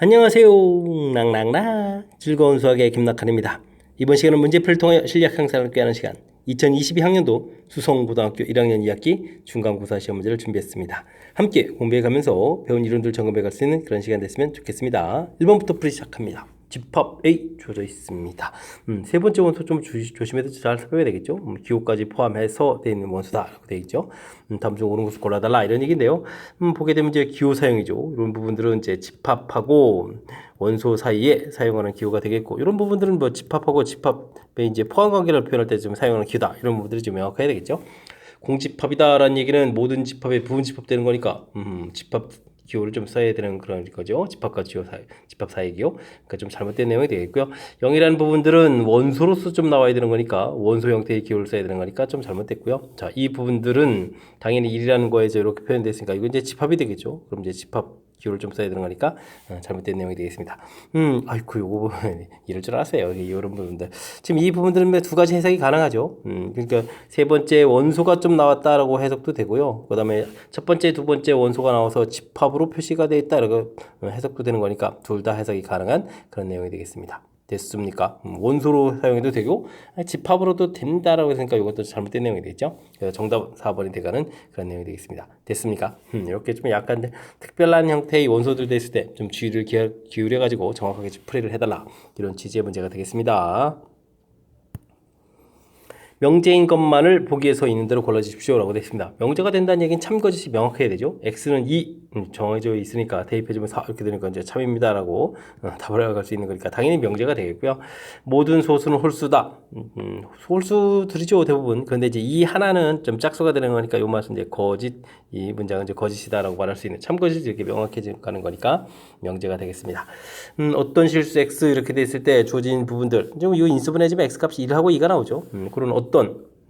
안녕하세요. 낭낭낭 즐거운 수학의 김낙한입니다. 이번 시간은 문제풀이를 통하여 실력 향상을 꾀하는 시간 2022학년도 수성고등학교 1학년 2학기 중간고사 시험 문제를 준비했습니다. 함께 공부해가면서 배운 이론들 점검해갈 수 있는 그런 시간 됐으면 좋겠습니다. 1번부터 풀이 시작합니다. 집합 A 주어져 있습니다. 세 번째 원소 좀 조심해서 잘 살펴야 되겠죠. 기호까지 포함해서 되어 있는 원소다 라고 되어 있죠. 다음 중 옳은 것을 골라달라 이런 얘기인데요. 보게 되면 이제 기호 사용이죠. 이런 부분들은 이제 집합하고 원소 사이에 사용하는 기호가 되겠고, 이런 부분들은 뭐 집합하고 집합의 이제 포함 관계를 표현할 때 좀 사용하는 기호다. 이런 부분들이 좀 명확해야 되겠죠. 공집합이다라는 얘기는 모든 집합에 부분 집합되는 거니까 집합 기호를 좀 써야 되는 그런 거죠. 집합과 기호 사이, 집합 사이 기호. 그러니까 좀 잘못된 내용이 되겠고요. 0이라는 부분들은 원소로서 좀 나와야 되는 거니까 원소 형태의 기호를 써야 되는 거니까 좀 잘못됐고요. 자, 이 부분들은 당연히 1이라는 거에 이렇게 표현됐으니까 이건 이제 집합이 되겠죠. 그럼 이제 집합 기호를 좀 써야 되는 거니까 잘못된 내용이 되겠습니다. 아이고 요거 이럴 줄 알았어요. 이런 부분들. 지금 이 부분들은 두 가지 해석이 가능하죠. 그러니까 세 번째 원소가 좀 나왔다라고 해석도 되고요. 그다음에 첫 번째, 두 번째 원소가 나와서 집합으로 표시가 되어 있다라고 해석도 되는 거니까 둘 다 해석이 가능한 그런 내용이 되겠습니다. 됐습니까? 원소로 사용해도 되고 집합으로도 된다라고 했으니까 이것도 잘못된 내용이 되겠죠. 그래서 정답 4번이 돼가는 그런 내용이 되겠습니다. 됐습니까? 이렇게 좀 약간 특별한 형태의 원소들 됐을 때 좀 주의를 기울여 가지고 정확하게 풀이를 해달라, 이런 취지의 문제가 되겠습니다. 명제인 것만을 보기에서 있는 대로 골라주십시오 라고 되어 있습니다. 명제가 된다는 얘기는 참거짓이 명확해야 되죠. x는 2 정해져 있으니까 대입해주면 4 이렇게 되니까 이제 참입니다 라고 답을 해갈 수 있는 거니까 당연히 명제가 되겠고요. 모든 소수는 홀수다. 홀수들이죠 대부분. 그런데 이제 이 하나는 좀 짝수가 되는 거니까 요 말은 이제 거짓, 이 문장은 이제 거짓이다라고 말할 수 있는 참거짓이 이렇게 명확해지는 거니까 명제가 되겠습니다. 어떤 실수 x 이렇게 됐을 때 주어진 부분들, 지금 이 인수분해지면 x 값이 1하고 2가 나오죠. 그런 어떤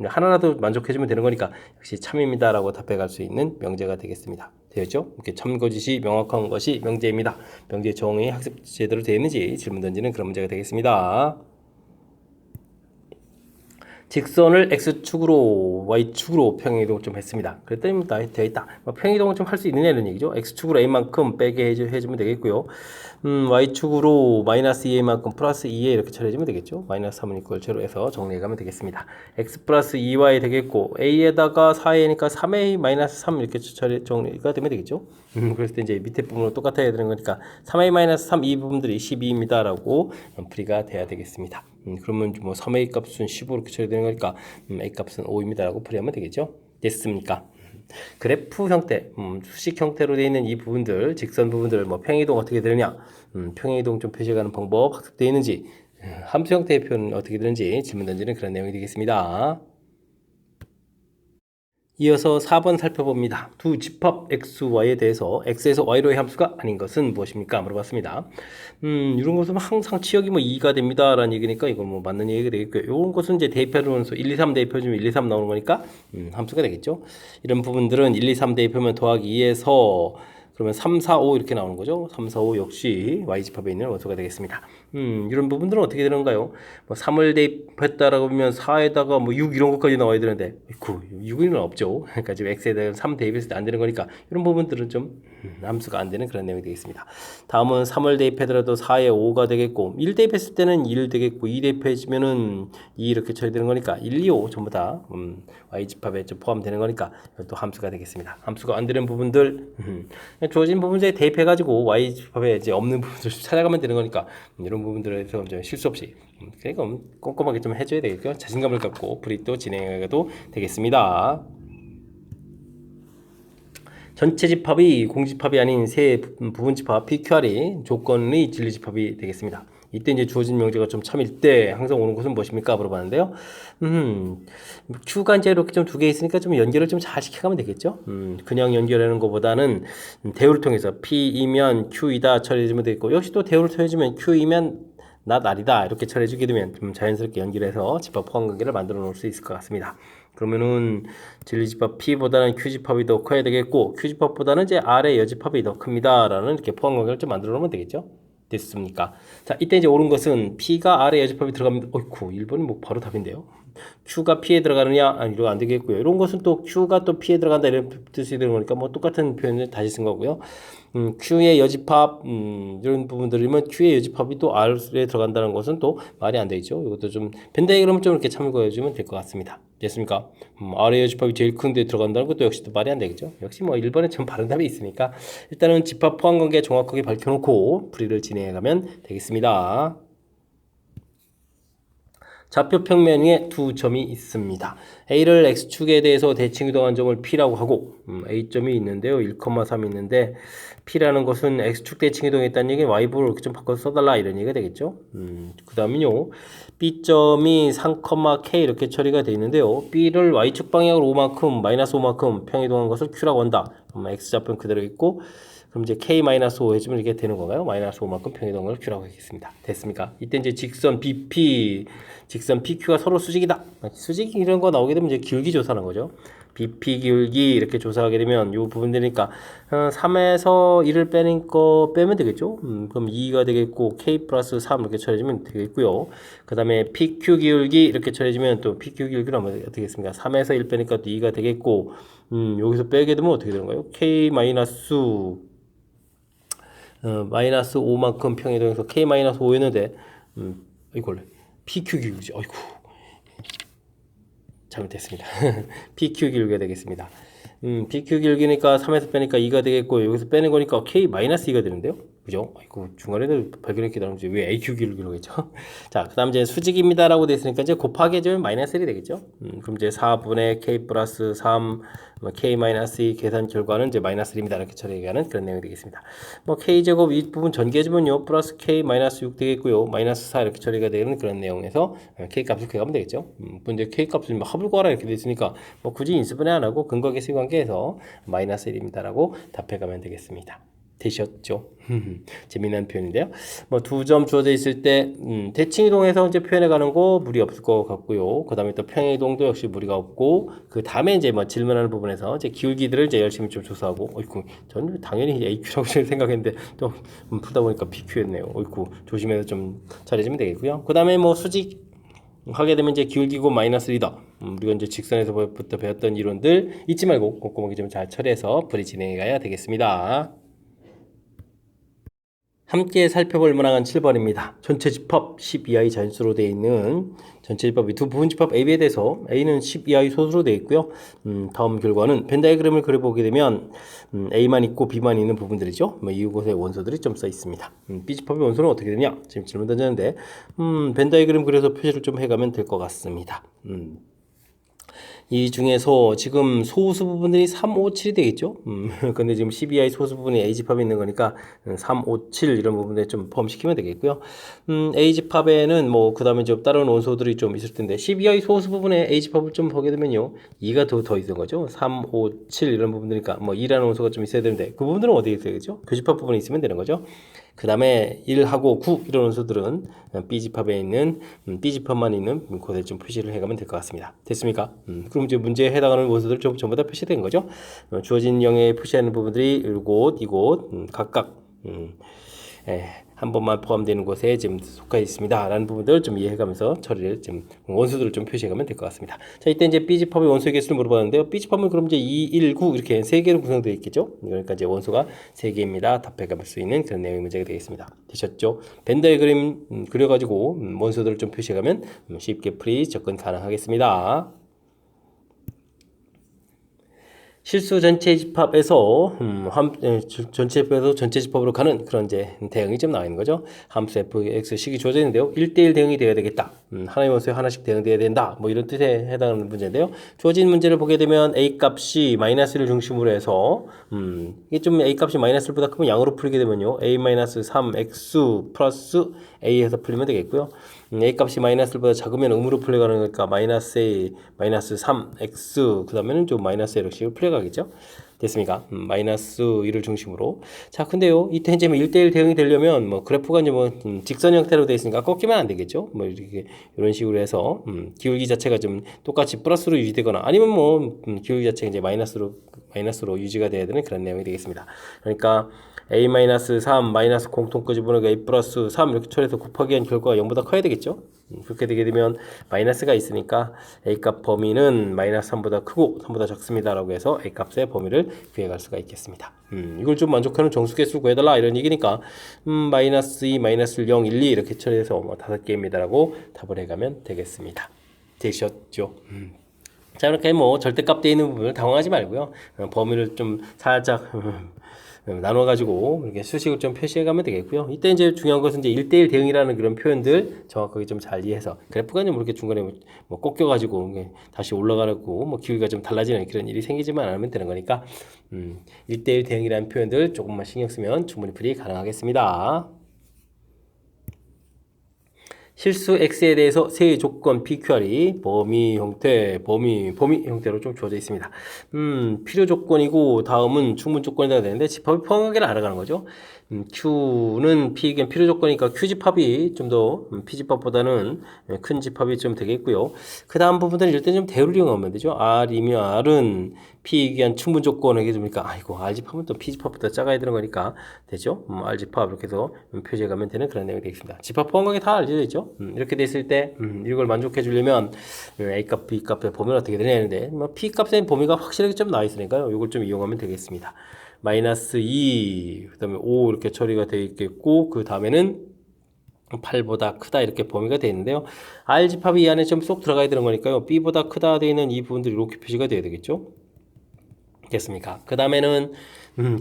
하나라도 만족해주면 되는 거니까 역시 참입니다라고 답해갈 수 있는 명제가 되겠습니다. 되었죠? 이렇게 참거짓이 명확한 것이 명제입니다. 명제 정의 학습 제대로 되어 있는지 질문 던지는 그런 문제가 되겠습니다. 직선을 x축으로 y축으로 평행이동을 좀 했습니다. 그랬더니 다 되어 있다. 평행이동을 좀 할 수 있느냐 이런 얘기죠. x축으로 a만큼 빼게 해주면 되겠고요. y축으로 마이너스 2a만큼 플러스 2a 이렇게 처리해주면 되겠죠. 마이너스 3은 이퀄 제로에서 정리해가면 되겠습니다. x 플러스 2y 되겠고 a에다가 4a니까 3a 마이너스 3 이렇게 정리가 되면 되겠죠. 그랬을 때 이제 밑에 부분으로 똑같아야 되는 거니까 3a 마이너스 3 이 부분들이 12입니다 라고 풀이가 돼야 되겠습니다. 그러면 뭐 3a 값은 15 이렇게 처리되는 거니까 a 값은 5입니다 라고 풀이하면 되겠죠. 됐습니까? 그래프 형태, 수식 형태로 되어 있는 이 부분들, 직선 부분들, 뭐 평행이동 어떻게 되느냐, 평행이동 좀 표시하는 방법 학습되어 있는지, 함수 형태의 표현은 어떻게 되는지 질문 던지는 그런 내용이 되겠습니다. 이어서 4번 살펴봅니다. 두 집합 x, y에 대해서 x에서 y로의 함수가 아닌 것은 무엇입니까? 물어봤습니다. 이런 것은 항상 치역이 뭐 2가 됩니다 라는 얘기니까 이건 뭐 맞는 얘기가 되겠고요. 이런 것은 이제 대입하는 원소 1, 2, 3 대입해주면 1, 2, 3 나오는 거니까 함수가 되겠죠. 이런 부분들은 1, 2, 3 대입하면 더하기 2에서 그러면 3, 4, 5 이렇게 나오는 거죠. 3, 4, 5 역시 y집합에 있는 원소가 되겠습니다. 이런 부분들은 어떻게 되는가요? 뭐 3을 대입했다라고 하면 4에다가 뭐 6 이런 것까지 나와야 되는데 6은 없죠. 그러니까 지금 x에 대한 3 대입했을 때 안 되는 거니까 이런 부분들은 좀 함수가 안 되는 그런 내용이 되겠습니다. 다음은 3을 대입하더라도 4에 5가 되겠고 1 대입했을 때는 1 되겠고 2 대입해주면은 2 이렇게 처리되는 거니까 1, 2, 5 전부 다 y집합에 좀 포함되는 거니까 또 함수가 되겠습니다. 함수가 안 되는 부분들 주어진 부분에 대입해가지고 y집합에 이제 없는 부분들 찾아가면 되는 거니까 이런 부분들에서 좀 실수 없이 그러니까 꼼꼼하게 좀 해줘야 되겠고요. 자신감을 갖고 풀이 또 진행해도 되겠습니다. 전체 집합이 공집합이 아닌 세 부분 집합 PQR이 조건의 진리 집합이 되겠습니다. 이때 이제 주어진 명제가 좀 참일 때 항상 오는 것은 무엇입니까? 물어봤는데요. Q가 이제 이렇게 좀 두 개 있으니까 좀 연결을 좀 잘 시켜가면 되겠죠. 그냥 연결하는 것보다는 대우를 통해서 P이면 Q이다 처리해주면 되겠고, 역시 또 대우를 통해주면 Q이면 not R이다 이렇게 처리해주게 되면 좀 자연스럽게 연결해서 집합 포함 관계를 만들어 놓을 수 있을 것 같습니다. 그러면은 진리집합 P보다는 Q집합이 더 커야 되겠고, Q집합보다는 이제 R의 여집합이 더 큽니다 라는 이렇게 포함 관계를 좀 만들어 놓으면 되겠죠. 됐습니까? 자, 이때 이제 옳은 것은 P가 R의 여집합이 들어가면, 어이쿠, 1번이 뭐 바로 답인데요. Q가 P에 들어가느냐? 아니, 이거 안 되겠고요. 이런 것은 또 Q가 또 P에 들어간다 이런 뜻이 되는 거니까 뭐 똑같은 표현을 다시 쓴 거고요. Q의 여집합 이런 부분들이면 Q의 여집합이 또 R에 들어간다는 것은 또 말이 안 되죠. 이것도 좀 벤다이그램을 좀 이렇게 참고해 주면 될 것 같습니다. 됐습니까? R의 여집합이 제일 큰 데 들어간다는 것도 역시 또 말이 안 되겠죠. 역시 뭐 1번에 좀 바른 답이 있으니까 일단은 집합 포함 관계 정확하게 밝혀놓고 풀이를 진행해 가면 되겠습니다. 좌표 평면 위에 두 점이 있습니다. A를 X축에 대해서 대칭 이동한 점을 P라고 하고 A점이 있는데요. 1,3 있는데 P라는 것은 X축 대칭 이동했다는 얘기는 Y부로 이렇게 좀 바꿔서 써달라 이런 얘기가 되겠죠. 그 다음은요. B점이 3,K 이렇게 처리가 되어 있는데요. B를 Y축 방향으로 5만큼 마이너스 5만큼 평이동한 것을 Q라고 한다. X좌표는 그대로 있고 그럼 이제 K-5 해주면 이게 되는 건가요? 마이너스 5만큼 평이동한 걸 Q라고 하겠습니다. 됐습니까? 이때 이제 직선 BP, 직선 PQ가 서로 수직이다. 수직 이런 거 나오게 되면 이제 기울기 조사하는 거죠. BP 기울기 이렇게 조사하게 되면 이 부분 되니까 3에서 1을 빼는 거 빼면 되겠죠. 그럼 2가 되겠고 K 플러스 3 이렇게 처리해주면 되겠고요. 그 다음에 PQ 기울기 이렇게 처리해주면 또 PQ 기울기는 어떻게 되겠습니까? 3에서 1 빼니까 또 2가 되겠고 여기서 빼게 되면 어떻게 되는 거예요? K 마이너스 마이너스 5만큼 평이동해서 K 마이너스 5였는데 이걸 PQ 기울기죠. 아이고 잘못됐습니다. PQ 기울기가 되겠습니다. PQ 기울기니까 3에서 빼니까 2가 되겠고 여기서 빼는 거니까 K 마이너스 2가 되는데요. 그죠? 아이고 중간에도 발견했기 때문에 왜 AQ 기울기라고 했죠? 자, 그 다음 이제 수직입니다라고 되어 있으니까 이제 곱하기 해주면 마이너스 1이 되겠죠? 그럼 이제 4분의 K 플러스 3 K 마이너스 2 계산 결과는 이제 마이너스 1입니다. 이렇게 처리하는 그런 내용이 되겠습니다. 뭐 K제곱 윗부분 전개해주면요. 플러스 K 마이너스 6 되겠고요. 마이너스 4 이렇게 처리가 되는 그런 내용에서 K 값을 구해가면 되겠죠? 근데 K 값을 합을 구하라 이렇게 되어 있으니까 뭐 굳이 인수분해 안 하고 근거 계수 관계에서 마이너스 1입니다라고 답해가면 되겠습니다. 되셨죠? 재미난 표현인데요. 뭐 두 점 주어져 있을 때 대칭 이동해서 이제 표현해 가는 거 무리 없을 것 같고요. 그 다음에 또 평행 이동도 역시 무리가 없고 그 다음에 이제 뭐 질문하는 부분에서 이제 기울기들을 이제 열심히 좀 조사하고 어이쿠 저는 당연히 AQ라고 생각했는데 또 풀다 보니까 PQ였네요. 어이쿠 조심해서 좀 잘해주면 되겠고요. 그 다음에 뭐 수직 하게 되면 이제 기울기고 마이너스 리더 우리가 이제 직선에서부터 배웠던 이론들 잊지 말고 꼼꼼하게 좀 잘 처리해서 풀이 진행해 가야 되겠습니다. 함께 살펴볼 문항은 7번입니다. 전체 집합 10 이하의 자연수로 되어 있는 전체 집합이 두 부분 집합 AB에 대해서 A는 10 이하의 소수로 되어 있고요. 다음 결과는 벤 다이어그램을 그려보게 되면 A만 있고 B만 있는 부분들이죠. 이곳에 원소들이 좀 써 있습니다. B 집합의 원소는 어떻게 되냐? 지금 질문 던졌는데 벤 다이어그램 그려서 표시를 좀 해가면 될 것 같습니다. 이 중에서 지금 소수 부분들이 3, 5, 7이 되겠죠? 근데 지금 12i 소수 부분이 A집합에 있는 거니까 3, 5, 7 이런 부분에 좀 포함시키면 되겠고요. A집합에는 뭐 그 다음에 좀 다른 원소들이 좀 있을 텐데 12i 소수 부분에 A집합을 좀 보게 되면요. 2가 더 있는 거죠. 3, 5, 7 이런 부분들이니까 뭐 2라는 원소가 좀 있어야 되는데 그 부분들은 어디에 있어야겠죠? 교집합 부분에 있으면 되는 거죠. 그 다음에 1하고 9 이런 원소들은 B집합에 있는 B집합만 있는 곳에 좀 표시를 해가면 될 것 같습니다. 됐습니까? 그럼 이제 문제에 해당하는 원소들 전부 다 표시된 거죠. 주어진 영역에 표시하는 부분들이 이곳 각각 한 번만 포함되는 곳에 지금 속해 있습니다. 라는 부분들을 좀 이해해가면서 처리를 좀 원소들을 좀 표시해가면 될 것 같습니다. 자, 이때 이제 B집합의 원소의 개수를 물어봤는데요. B집합은 그럼 이제 2, 1, 9 이렇게 3개로 구성되어 있겠죠. 그러니까 이제 원소가 3개입니다. 답해갈 수 있는 그런 내용의 문제가 되겠습니다. 되셨죠? 벤 다이어그램 그려가지고 원소들을 좀 표시해가면 쉽게 풀이 접근 가능하겠습니다. 실수 전체 집합에서 전체 집합에서 전체 집합으로 가는 그런 이제 대응이 좀 나와 있는 거죠. 함수 fx 식이 주어져 있는데요. 1대1 대응이 되어야 되겠다. 하나의 원소에 하나씩 대응되어야 된다. 뭐 이런 뜻에 해당하는 문제인데요. 주어진 문제를 보게 되면 a 값이 마이너스를 중심으로 해서 이게 좀 a 값이 마이너스보다 크면 양으로 풀게 되면요. a-3x 플러스 a에서 풀리면 되겠고요. a 값이 마이너스보다 작으면 음으로 풀려가는 거니까 마이너스 a, 마이너스 3x 그 다음에는 좀 마이너스 이렇게 풀려가겠죠. 됐습니까? 마이너스 1을 중심으로. 자, 근데요, 이때 이제 1대1 대응이 되려면 뭐 그래프가 이제 뭐 직선 형태로 되어 있으니까 꺾이면 안 되겠죠. 뭐 이렇게 이런 식으로 해서 기울기 자체가 좀 똑같이 플러스로 유지되거나 아니면 뭐 기울기 자체가 이제 마이너스로 유지가 돼야 되는 그런 내용이 되겠습니다. 그러니까 a-3 마이너스 공통 끄집어내고 a 플러스 3 이렇게 처리해서 곱하기 한 결과가 0보다 커야 되겠죠. 그렇게 되게 되면 마이너스가 있으니까 a값 범위는 마이너스 3보다 크고 3보다 작습니다 라고 해서 a값의 범위를 구해갈 수가 있겠습니다. 이걸 좀 만족하는 정수개수 구해달라 이런 얘기니까 마이너스 2, 마이너스 0, 1, 2 이렇게 처리해서 뭐 5개입니다 라고 답을 해가면 되겠습니다. 되셨죠? 자, 이렇게 뭐 절대값 돼 있는 부분을 당황하지 말고요. 범위를 좀 살짝 나눠가지고 이렇게 수식을 좀 표시해가면 되겠고요. 이때 이제 중요한 것은 이제 1대1 대응이라는 그런 표현들 정확하게 좀 잘 이해해서 그래프가 좀 이렇게 중간에 뭐 꺾여가지고 다시 올라가고 뭐 기울기가 좀 달라지는 그런 일이 생기지만 않으면 되는 거니까 1대1 대응이라는 표현들 조금만 신경 쓰면 충분히 풀이 가능하겠습니다. 실수 x에 대해서 세 조건 PQR이 범위 형태, 범위 형태로 좀 주어져 있습니다. 필요 조건이고 다음은 충분 조건이다 되는데 집합이 포함하기를 알아가는 거죠. Q는 P에겐 필요 조건이니까 Q 집합이 좀 더 P 집합보다는 큰 집합이 좀 되겠고요. 그 다음 부분들은 이럴 때 좀 대우를 이용하면 되죠. R이면 R은 P에겐 충분 조건에게 줍니까? 아이고 R 집합은 또 P 집합보다 작아야 되는 거니까 되죠. R 집합 이렇게 해서 표시해 가면 되는 그런 내용이 되겠습니다. 집합 포함하기 다 알려져 있죠. 이렇게 됐을 때 이걸 만족해 주려면 A값, B값의 범위가 어떻게 되냐 하는데 뭐 P값의 범위가 확실하게 좀 나와 있으니까요. 이걸 좀 이용하면 되겠습니다. 마이너스 2, 그 다음에 5 이렇게 처리가 되어 있겠고 그 다음에는 8보다 크다 이렇게 범위가 되어 있는데요. R 집합이 이 안에 좀 쏙 들어가야 되는 거니까요. B보다 크다 되어 있는 이 부분들이 이렇게 표시가 되어야 되겠죠. 됐습니까? 그 다음에는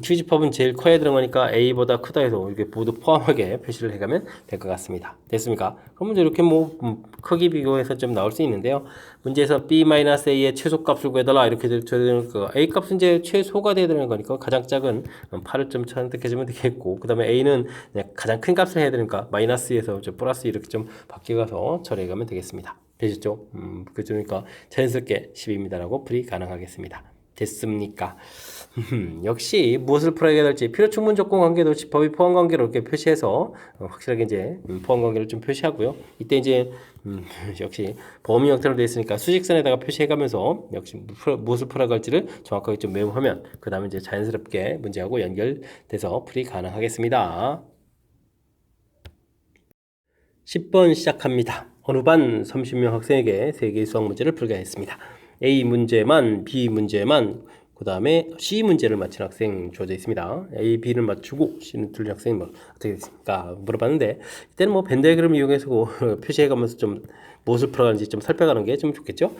Q집합은 제일 커야 들어가니까 A보다 크다 해서 이렇게 모두 포함하게 표시를 해가면 될 것 같습니다. 됐습니까? 그러면 이렇게 뭐 크기 비교해서 좀 나올 수 있는데요. 문제에서 B-A의 최소값을 구해달라 이렇게 줘야 되는 거 A값은 이제 최소가 돼야 되는 거니까 가장 작은 8을 좀 선택해주면 되겠고 그 다음에 A는 가장 큰 값을 해야 되니까 마이너스에서 플러스 이렇게 좀 바뀌어가서 처리해가면 되겠습니다. 되셨죠? 그러니까 자연스럽게 10입니다라고 풀이 가능하겠습니다. 됐습니까? 역시 무엇을 풀어야 될지 필요 충분 조건 관계도 집합이 포함 관계로 이렇게 표시해서 확실하게 이제 포함 관계를 좀 표시하고요. 이때 이제 역시 범위 형태로 되어 있으니까 수직선에다가 표시해가면서 역시 무엇을 풀어갈지를 정확하게 좀 메모하면 그 다음에 이제 자연스럽게 문제하고 연결돼서 풀이 가능하겠습니다. 10번 시작합니다. 어느 반 30명 학생에게 3개의 수학 문제를 풀게 했습니다. A 문제만, B 문제만, 그 다음에 C 문제를 맞힌 학생 주어져 있습니다. A, B를 맞추고 C는 틀린 학생이 뭐 어떻게 됐습니까? 물어봤는데 이때는 뭐 벤 다이그램 이용해서 표시해가면서 좀 무엇을 풀어가는지 좀 살펴가는 게 좀 좋겠죠.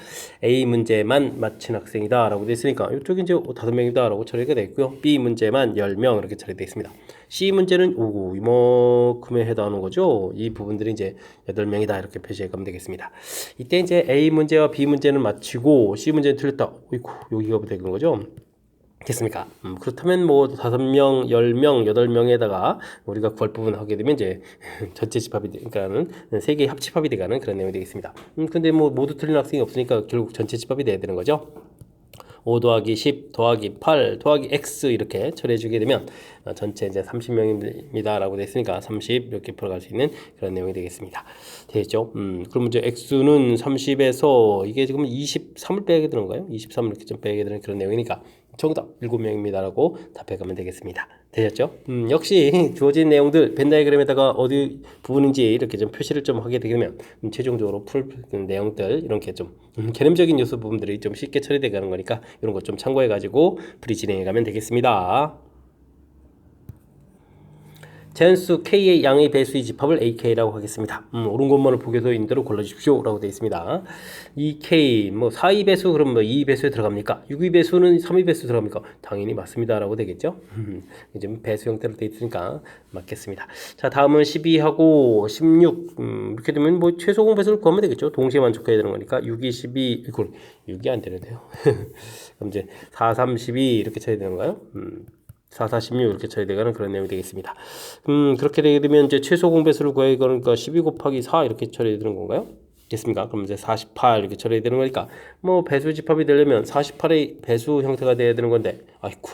A 문제만 맞힌 학생이다 라고 되어 있으니까 이쪽이 이제 5명이다 라고 처리가 되어 있고요. B 문제만 10명 이렇게 처리되어 있습니다. C 문제는 오고 이만큼에 해당하는 거죠. 이 부분들이 이제 8명이다 이렇게 표시해 가면 되겠습니다. 이때 이제 A 문제와 B 문제는 맞추고 C 문제는 틀렸다. 어이구, 여기가 되는 거죠. 됐습니까? 그렇다면 뭐 5명, 10명, 8명에다가 우리가 구할 부분 하게 되면 이제 전체 집합이 그러니까는 3개의 합집합이 돼가는 그런 내용이 되겠습니다. 근데 뭐 모두 틀린 학생이 없으니까 결국 전체 집합이 돼야 되는 거죠. 5 더하기 10 더하기 8 더하기 x 이렇게 처리해 주게 되면 전체 이제 30명입니다 라고 됐으니까 30 이렇게 풀어갈 수 있는 그런 내용이 되겠습니다. 되겠죠? 그럼 이제 x는 30에서 이게 지금 23을 빼게 되는 거예요. 23을 이렇게 좀 빼게 되는 그런 내용이니까 정답 7명입니다 라고 답해가면 되겠습니다. 되셨죠? 역시 주어진 내용들 벤 다이그램에다가 어디 부분인지 이렇게 좀 표시를 좀 하게 되면 최종적으로 풀 내용들 이렇게 좀 개념적인 요소 부분들이 좀 쉽게 처리되어 가는 거니까 이런 것 좀 참고해 가지고 풀이 진행해 가면 되겠습니다. 자연수 K의 양의 배수의 집합을 AK라고 하겠습니다. 옳은 것만을 보고서 있는 대로 골라주십시오 라고 되어 있습니다. 2K 뭐 4의 배수 그럼 뭐 2의 배수에 들어갑니까? 6의 배수는 3의 배수 들어갑니까? 당연히 맞습니다 라고 되겠죠. 좀 배수 형태로 되어 있으니까 맞겠습니다. 자 다음은 12하고 16 이렇게 되면 뭐 최소 공배수를 구하면 되겠죠. 동시에 만족해야 되는 거니까 6, 2, 12 이걸 6이 안 되는데요. 그럼 이제 4, 3, 12 이렇게 쳐야 되는 건가요? 4, 4, 16 이렇게 쳐야 되는 그런 내용이 되겠습니다. 그렇게 되게 되면 이제 최소 공배수를 구해야 그러니까 12 곱하기 4 이렇게 처리해야 되는 건가요? 됐습니까? 그럼 이제 48 이렇게 처리해야 되는 거니까 뭐 배수 집합이 되려면 48의 배수 형태가 돼야 되는 건데 아이고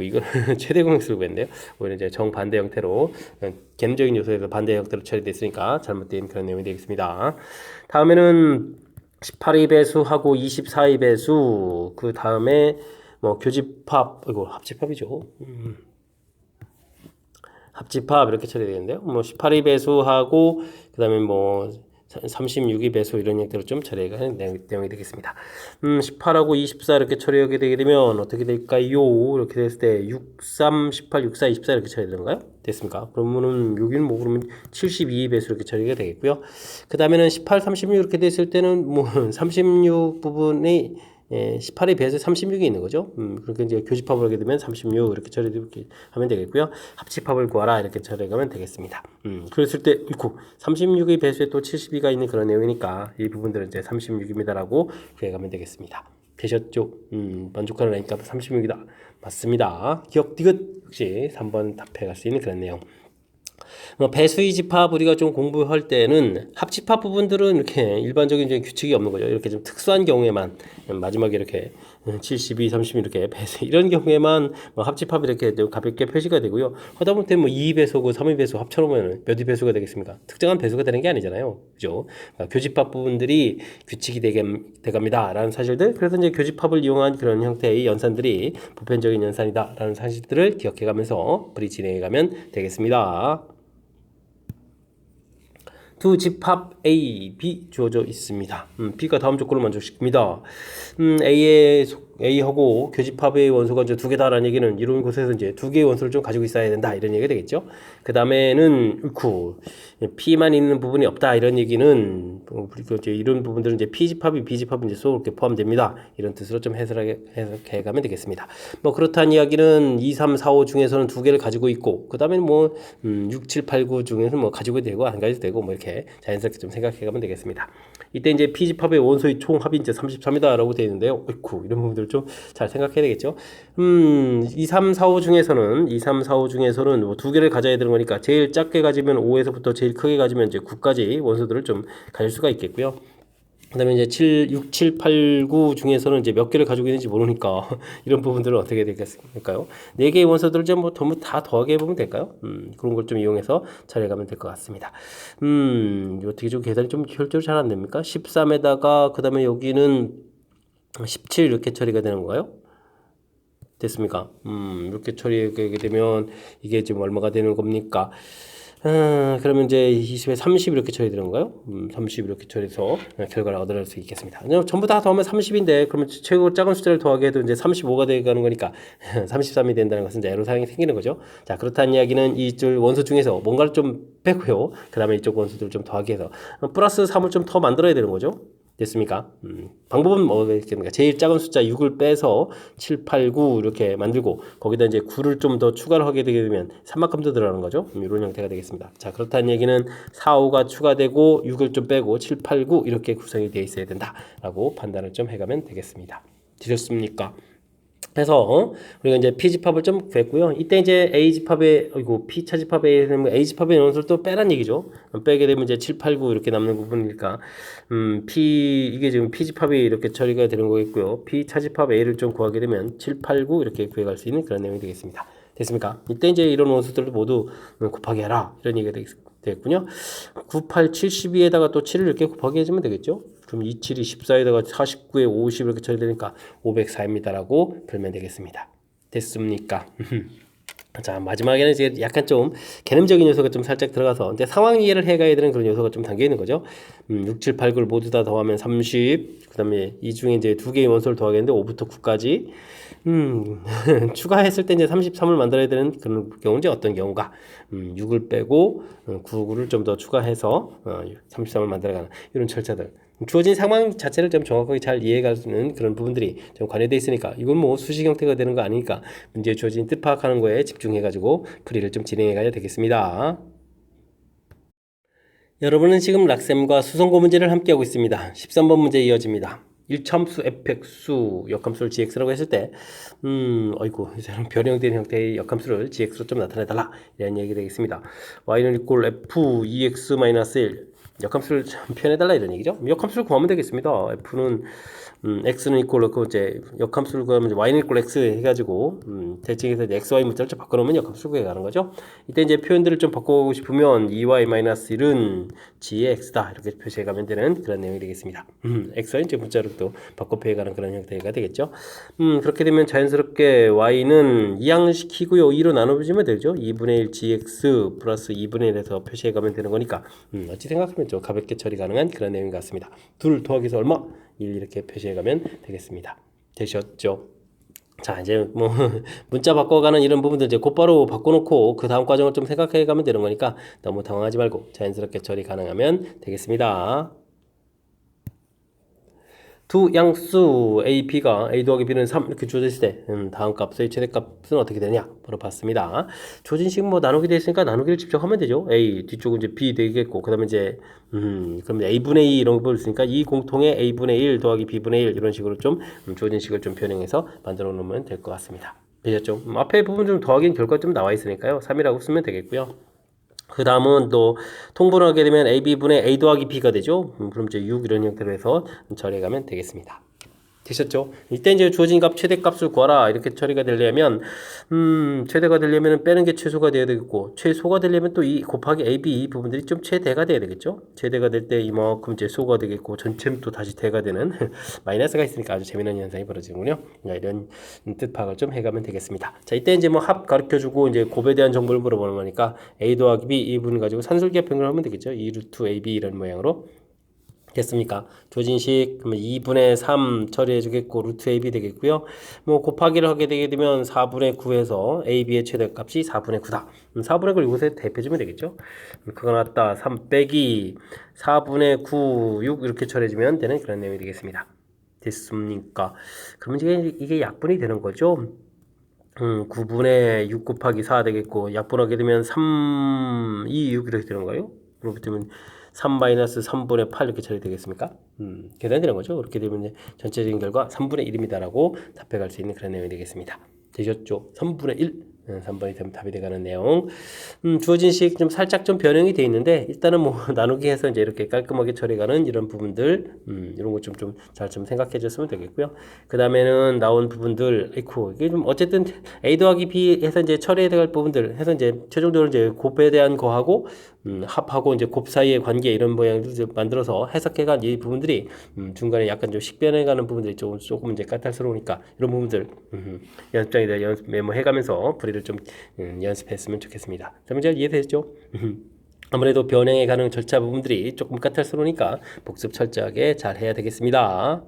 이거 최대 공배수를 구했는데요. 오히려 이제 정반대 형태로 개념적인 요소에서 반대 형태로 처리됐으니까 잘못된 그런 내용이 되겠습니다. 다음에는 18의 배수하고 24의 배수 그 다음에 뭐 교집합 이거 합집합이죠. 합집합 이렇게 처리되는데요. 뭐 18이 배수하고 그다음에 뭐 36이 배수 이런 얘기들을 좀 처리가 하는 내용이 되겠습니다. 18하고 24 이렇게 처리하게 되게 되면 어떻게 될까요? 이렇게 됐을 때 63, 18, 64, 24 이렇게 처리되는가요? 됐습니까? 그러면은 여기는 뭐 그러면 72 배수 이렇게 처리가 되겠고요. 그 다음에는 18, 36 이렇게 됐을 때는 뭐 36 부분이 18에 비해서 36이 있는 거죠. 그렇게 이제 교집합을 하게 되면 36 이렇게 처리를 하면 되겠고요. 합집합을 구하라 이렇게 처리하면 되겠습니다. 그랬을 때 36의 배수에 또 72가 있는 그런 내용이니까 이 부분들은 이제 36입니다라고 구해가면 되겠습니다. 되셨죠? 만족하는 아이니까 36이다. 맞습니다. 기억 디귿 역시 3번 답해갈 수 있는 그런 내용. 배수의 집합 우리가 좀 공부할 때는 합집합 부분들은 이렇게 일반적인 규칙이 없는 거죠. 이렇게 좀 특수한 경우에만 마지막에 이렇게 72, 30 이렇게 배수 이런 경우에만 뭐 합집합이 이렇게 가볍게 표시가 되고요. 하다못해 뭐 2배수고 3배수 합쳐놓으면 몇 배수가 되겠습니까? 특정한 배수가 되는 게 아니잖아요. 그죠? 그러니까 교집합 부분들이 규칙이 돼갑니다. 라는 사실들. 그래서 이제 교집합을 이용한 그런 형태의 연산들이 보편적인 연산이다. 라는 사실들을 기억해가면서 풀이 진행해가면 되겠습니다. 두 집합 A, B 주어져 있습니다. B가 다음 조건을 만족시킵니다. A하고 교집합의 원소가 이제 두 개다라는 얘기는 이런 곳에서 이제 두 개의 원소를 좀 가지고 있어야 된다 이런 얘기가 되겠죠. 그 다음에는 P만 있는 부분이 없다 이런 얘기는 이제 이런 부분들은 이제 P 집합이 B 집합이 이제 쏙 이렇게 포함됩니다. 이런 뜻으로 좀 해석해 가면 되겠습니다. 뭐 그렇다는 이야기는 2, 3, 4, 5 중에서는 두 개를 가지고 있고 그 다음에 뭐 6, 7, 8, 9 중에서는 뭐 가지고 되고 안 가지고 되고 뭐 이렇게 자연스럽게 좀 생각해 가면 되겠습니다. 이때 이제 P 집합의 원소의 총 합이 이제 33이다라고 되어 있는데요. 이런 부분들 좀 잘 생각해야 되겠죠. 2, 3, 4, 5 중에서는 뭐 두 개를 가져야 되는 거니까 제일 작게 가지면 5에서부터 제일 크게 가지면 이제 9까지 원소들을 좀 가질 수가 있겠고요. 그 다음에 이제 6, 7, 8, 9 중에서는 이제 몇 개를 가지고 있는지 모르니까 이런 부분들은 어떻게 되겠을까요? 4개의 원소들을 좀 뭐 전부 다 더하게 해보면 될까요? 그런 걸 좀 이용해서 처리해가면 될 것 같습니다. 어떻게 좀 계산이 좀 효율적으로 잘 안 됩니까? 13에다가 그 다음에 여기는 17 이렇게 처리가 되는 건가요? 됐습니까? 이렇게 처리하게 되면 이게 지금 얼마가 되는 겁니까? 그러면 이제 20에 30 이렇게 처리되는 건가요? 30 이렇게 처리해서 결과를 얻어낼 수 있겠습니다. 전부 다 더하면 30인데 그러면 최고 작은 숫자를 더하게 해도 이제 35가 되가는 거니까 33이 된다는 것은 이제 애로사항이 생기는 거죠. 자, 그렇다는 이야기는 이쪽 원소 중에서 뭔가를 좀 빼고요. 그 다음에 이쪽 원소들을 좀 더하게 해서 플러스 3을 좀 더 만들어야 되는 거죠. 됐습니까? 방법은 뭐겠습니까? 제일 작은 숫자 6을 빼서 7, 8, 9 이렇게 만들고 거기다 이제 9를 좀 더 추가를 하게 되게 되면 3만큼 더 들어가는 거죠. 이런 형태가 되겠습니다. 자, 그렇다는 얘기는 4, 5가 추가되고 6을 좀 빼고 7, 8, 9 이렇게 구성이 되어 있어야 된다라고 판단을 좀 해가면 되겠습니다. 되셨습니까? 그래서 우리가 이제 P 집합을 좀 구했고요. 이때 이제 A 집합에 P 차 집합에 A 집합의 원소를 또 빼란 얘기죠. 빼게 되면 이제 7, 8, 9 이렇게 남는 부분이니까 이게 지금 P 집합이 이렇게 처리가 되는 거겠고요. P 차 집합 A를 좀 구하게 되면 7, 8, 9 이렇게 구해갈 수 있는 그런 내용이 되겠습니다. 됐습니까? 이때 이제 이런 원소들을 모두 곱하기 해라 이런 얘기가 되겠군요. 9, 8, 72에다가 또 7을 이렇게 곱하기 해주면 되겠죠. 그럼 2, 7이 14에다가 49에 50 이렇게 처리되니까 504입니다라고 풀면 되겠습니다. 됐습니까? 자, 마지막에는 이제 약간 좀 개념적인 요소가 좀 살짝 들어가서 이제 상황 이해를 해가야 되는 그런 요소가 좀 담겨 있는 거죠. 6, 7, 8, 9를 모두 다 더하면 30. 그다음에 이 중에 이제 두 개의 원소를 더하겠는데 5부터 9까지. 추가했을 때 이제 33을 만들어야 되는 그런 경우는 이제 어떤 경우가 6을 빼고 9를 좀 더 추가해서 33을 만들어가는 이런 절차들. 주어진 상황 자체를 좀 정확하게 잘 이해할 수 있는 그런 부분들이 좀 관여되어 있으니까 이건 뭐 수식 형태가 되는 거 아니니까 문제에 주어진 뜻 파악하는 거에 집중해가지고 풀이를 좀 진행해 가야 되겠습니다. 여러분은 지금 락셈과 수성고 문제를 함께하고 있습니다. 13번 문제 이어집니다. 1차함수 fx수 역함수를 gx라고 했을 때 이제는 변형된 형태의 역함수를 gx로 좀 나타내달라 이런 얘기 되겠습니다. y는 equal f 2x-1 역함수를 표현해달라 이런 얘기죠. 역함수를 구하면 되겠습니다. f는 x는 이꼴로 그 이제 역함수를 구하면 이제 y는 이꼴 x 해가지고 대칭해서 이제 x, y 문자를 좀 바꿔놓으면 역함수를 구해가는 거죠. 이때 이제 표현들을 좀 바꾸고 싶으면 2y-1은 g의 x다 이렇게 표시해가면 되는 그런 내용이 되겠습니다. x는 이제 문자로 또 바꿔 표현하는 그런 형태가 되겠죠. 그렇게 되면 자연스럽게 y는 이항시키고요 2로 나눠주면 되죠. 2분의 1 gx 플러스 2분의 1에서 표시해가면 되는 거니까 어찌 생각하면 좀 가볍게 처리 가능한 그런 내용인 것 같습니다. 2 더하기서 얼마? 1 이렇게 표시해가면 되겠습니다. 되셨죠? 자 이제 뭐 문자 바꿔가는 이런 부분들 이제 곧바로 바꿔놓고 그 다음 과정을 좀 생각해가면 되는 거니까 너무 당황하지 말고 자연스럽게 처리 가능하면 되겠습니다. 두 양수 a, b가 a 더하기 b는 3 이렇게 주어졌을 때 다음 값의 최대값은 어떻게 되냐 물어봤습니다. 조진식 뭐 나누기 되어 있으니까 나누기를 직접 하면 되죠. a 뒤쪽은 이제 b 되겠고 그 다음에 이제 그러면 a분의 2 이런 거 있으니까 이 공통의 a분의 1 더하기 b분의 1 이런 식으로 좀 조진식을 좀 변형해서 만들어 놓으면 될 것 같습니다. 되셨죠? 앞에 부분 좀 더하기는 결과 좀 나와 있으니까요. 3이라고 쓰면 되겠고요. 그 다음은 또 통분을 하게 되면 AB분의 A 더하기 B가 되죠. 그럼 이제 6 이런 형태로 해서 처리해가면 되겠습니다. 되셨죠? 이때 이제 주어진 값 최대값을 구하라 이렇게 처리가 되려면 최대가 되려면 빼는 게 최소가 되어야 되겠고 최소가 되려면 또 이 곱하기 AB 이 부분들이 좀 최대가 돼야 되겠죠? 최대가 될 때 이만큼 이제 소가 되겠고 전체는 또 다시 대가 되는 마이너스가 있으니까 아주 재미있는 현상이 벌어지는군요. 이런 뜻 파악을 좀 해가면 되겠습니다. 자 이때 이제 뭐 합 가르쳐주고 이제 곱에 대한 정보를 물어보는 거니까 A 더하기 B 이 부분 가지고 산술기하 변경을 하면 되겠죠. 2 루트 AB 이런 모양으로 됐습니까? 조진식 그러면 2분의 3 처리해 주겠고 루트 AB 되겠고요. 뭐 곱하기를 하게 되게 되면 4분의 9에서 AB의 최대값이 4분의 9다. 4분의 9를 이곳에 대입해 주면 되겠죠. 그거 나왔다. 3 빼기 4분의 9, 6 이렇게 처리해 주면 되는 그런 내용이 되겠습니다. 됐습니까? 그러면 이게 약분이 되는 거죠. 9분의 6 곱하기 4 되겠고 약분하게 되면 3, 2, 6 이렇게 되는 거예요. 그렇기 때문에 3-3분의 8 이렇게 처리되겠습니까? 계산이 되는 거죠. 그렇게 되면 이제 전체적인 결과 3분의 1입니다라고 답해갈 수 있는 그런 내용이 되겠습니다. 되셨죠? 3분의 1. 3번이 되면 답이 돼가는 내용. 주어진 식 좀 살짝 좀 변형이 돼 있는데 일단은 뭐 나누기 해서 이제 이렇게 깔끔하게 처리가는 이런 부분들 이런 거 좀 잘 좀 생각해 줬으면 되겠고요. 그 다음에는 나온 부분들 아이쿠 이게 좀 어쨌든 A 더하기 B 해서 이제 처리해야 될 부분들 해서 이제 최종적으로 이제 곱에 대한 거하고 합하고 이제 곱 사이의 관계 이런 모양을 만들어서 해석해간 이 부분들이 중간에 약간 좀 식변해가는 부분들이 조금 이제 까탈스러우니까 이런 부분들 연습장에다 메모해가면서 풀이를 좀 연습했으면 좋겠습니다. 자, 문제 이해되셨죠? 아무래도 변형에 가는 절차 부분들이 조금 까탈스러우니까 복습 철저하게 잘 해야 되겠습니다.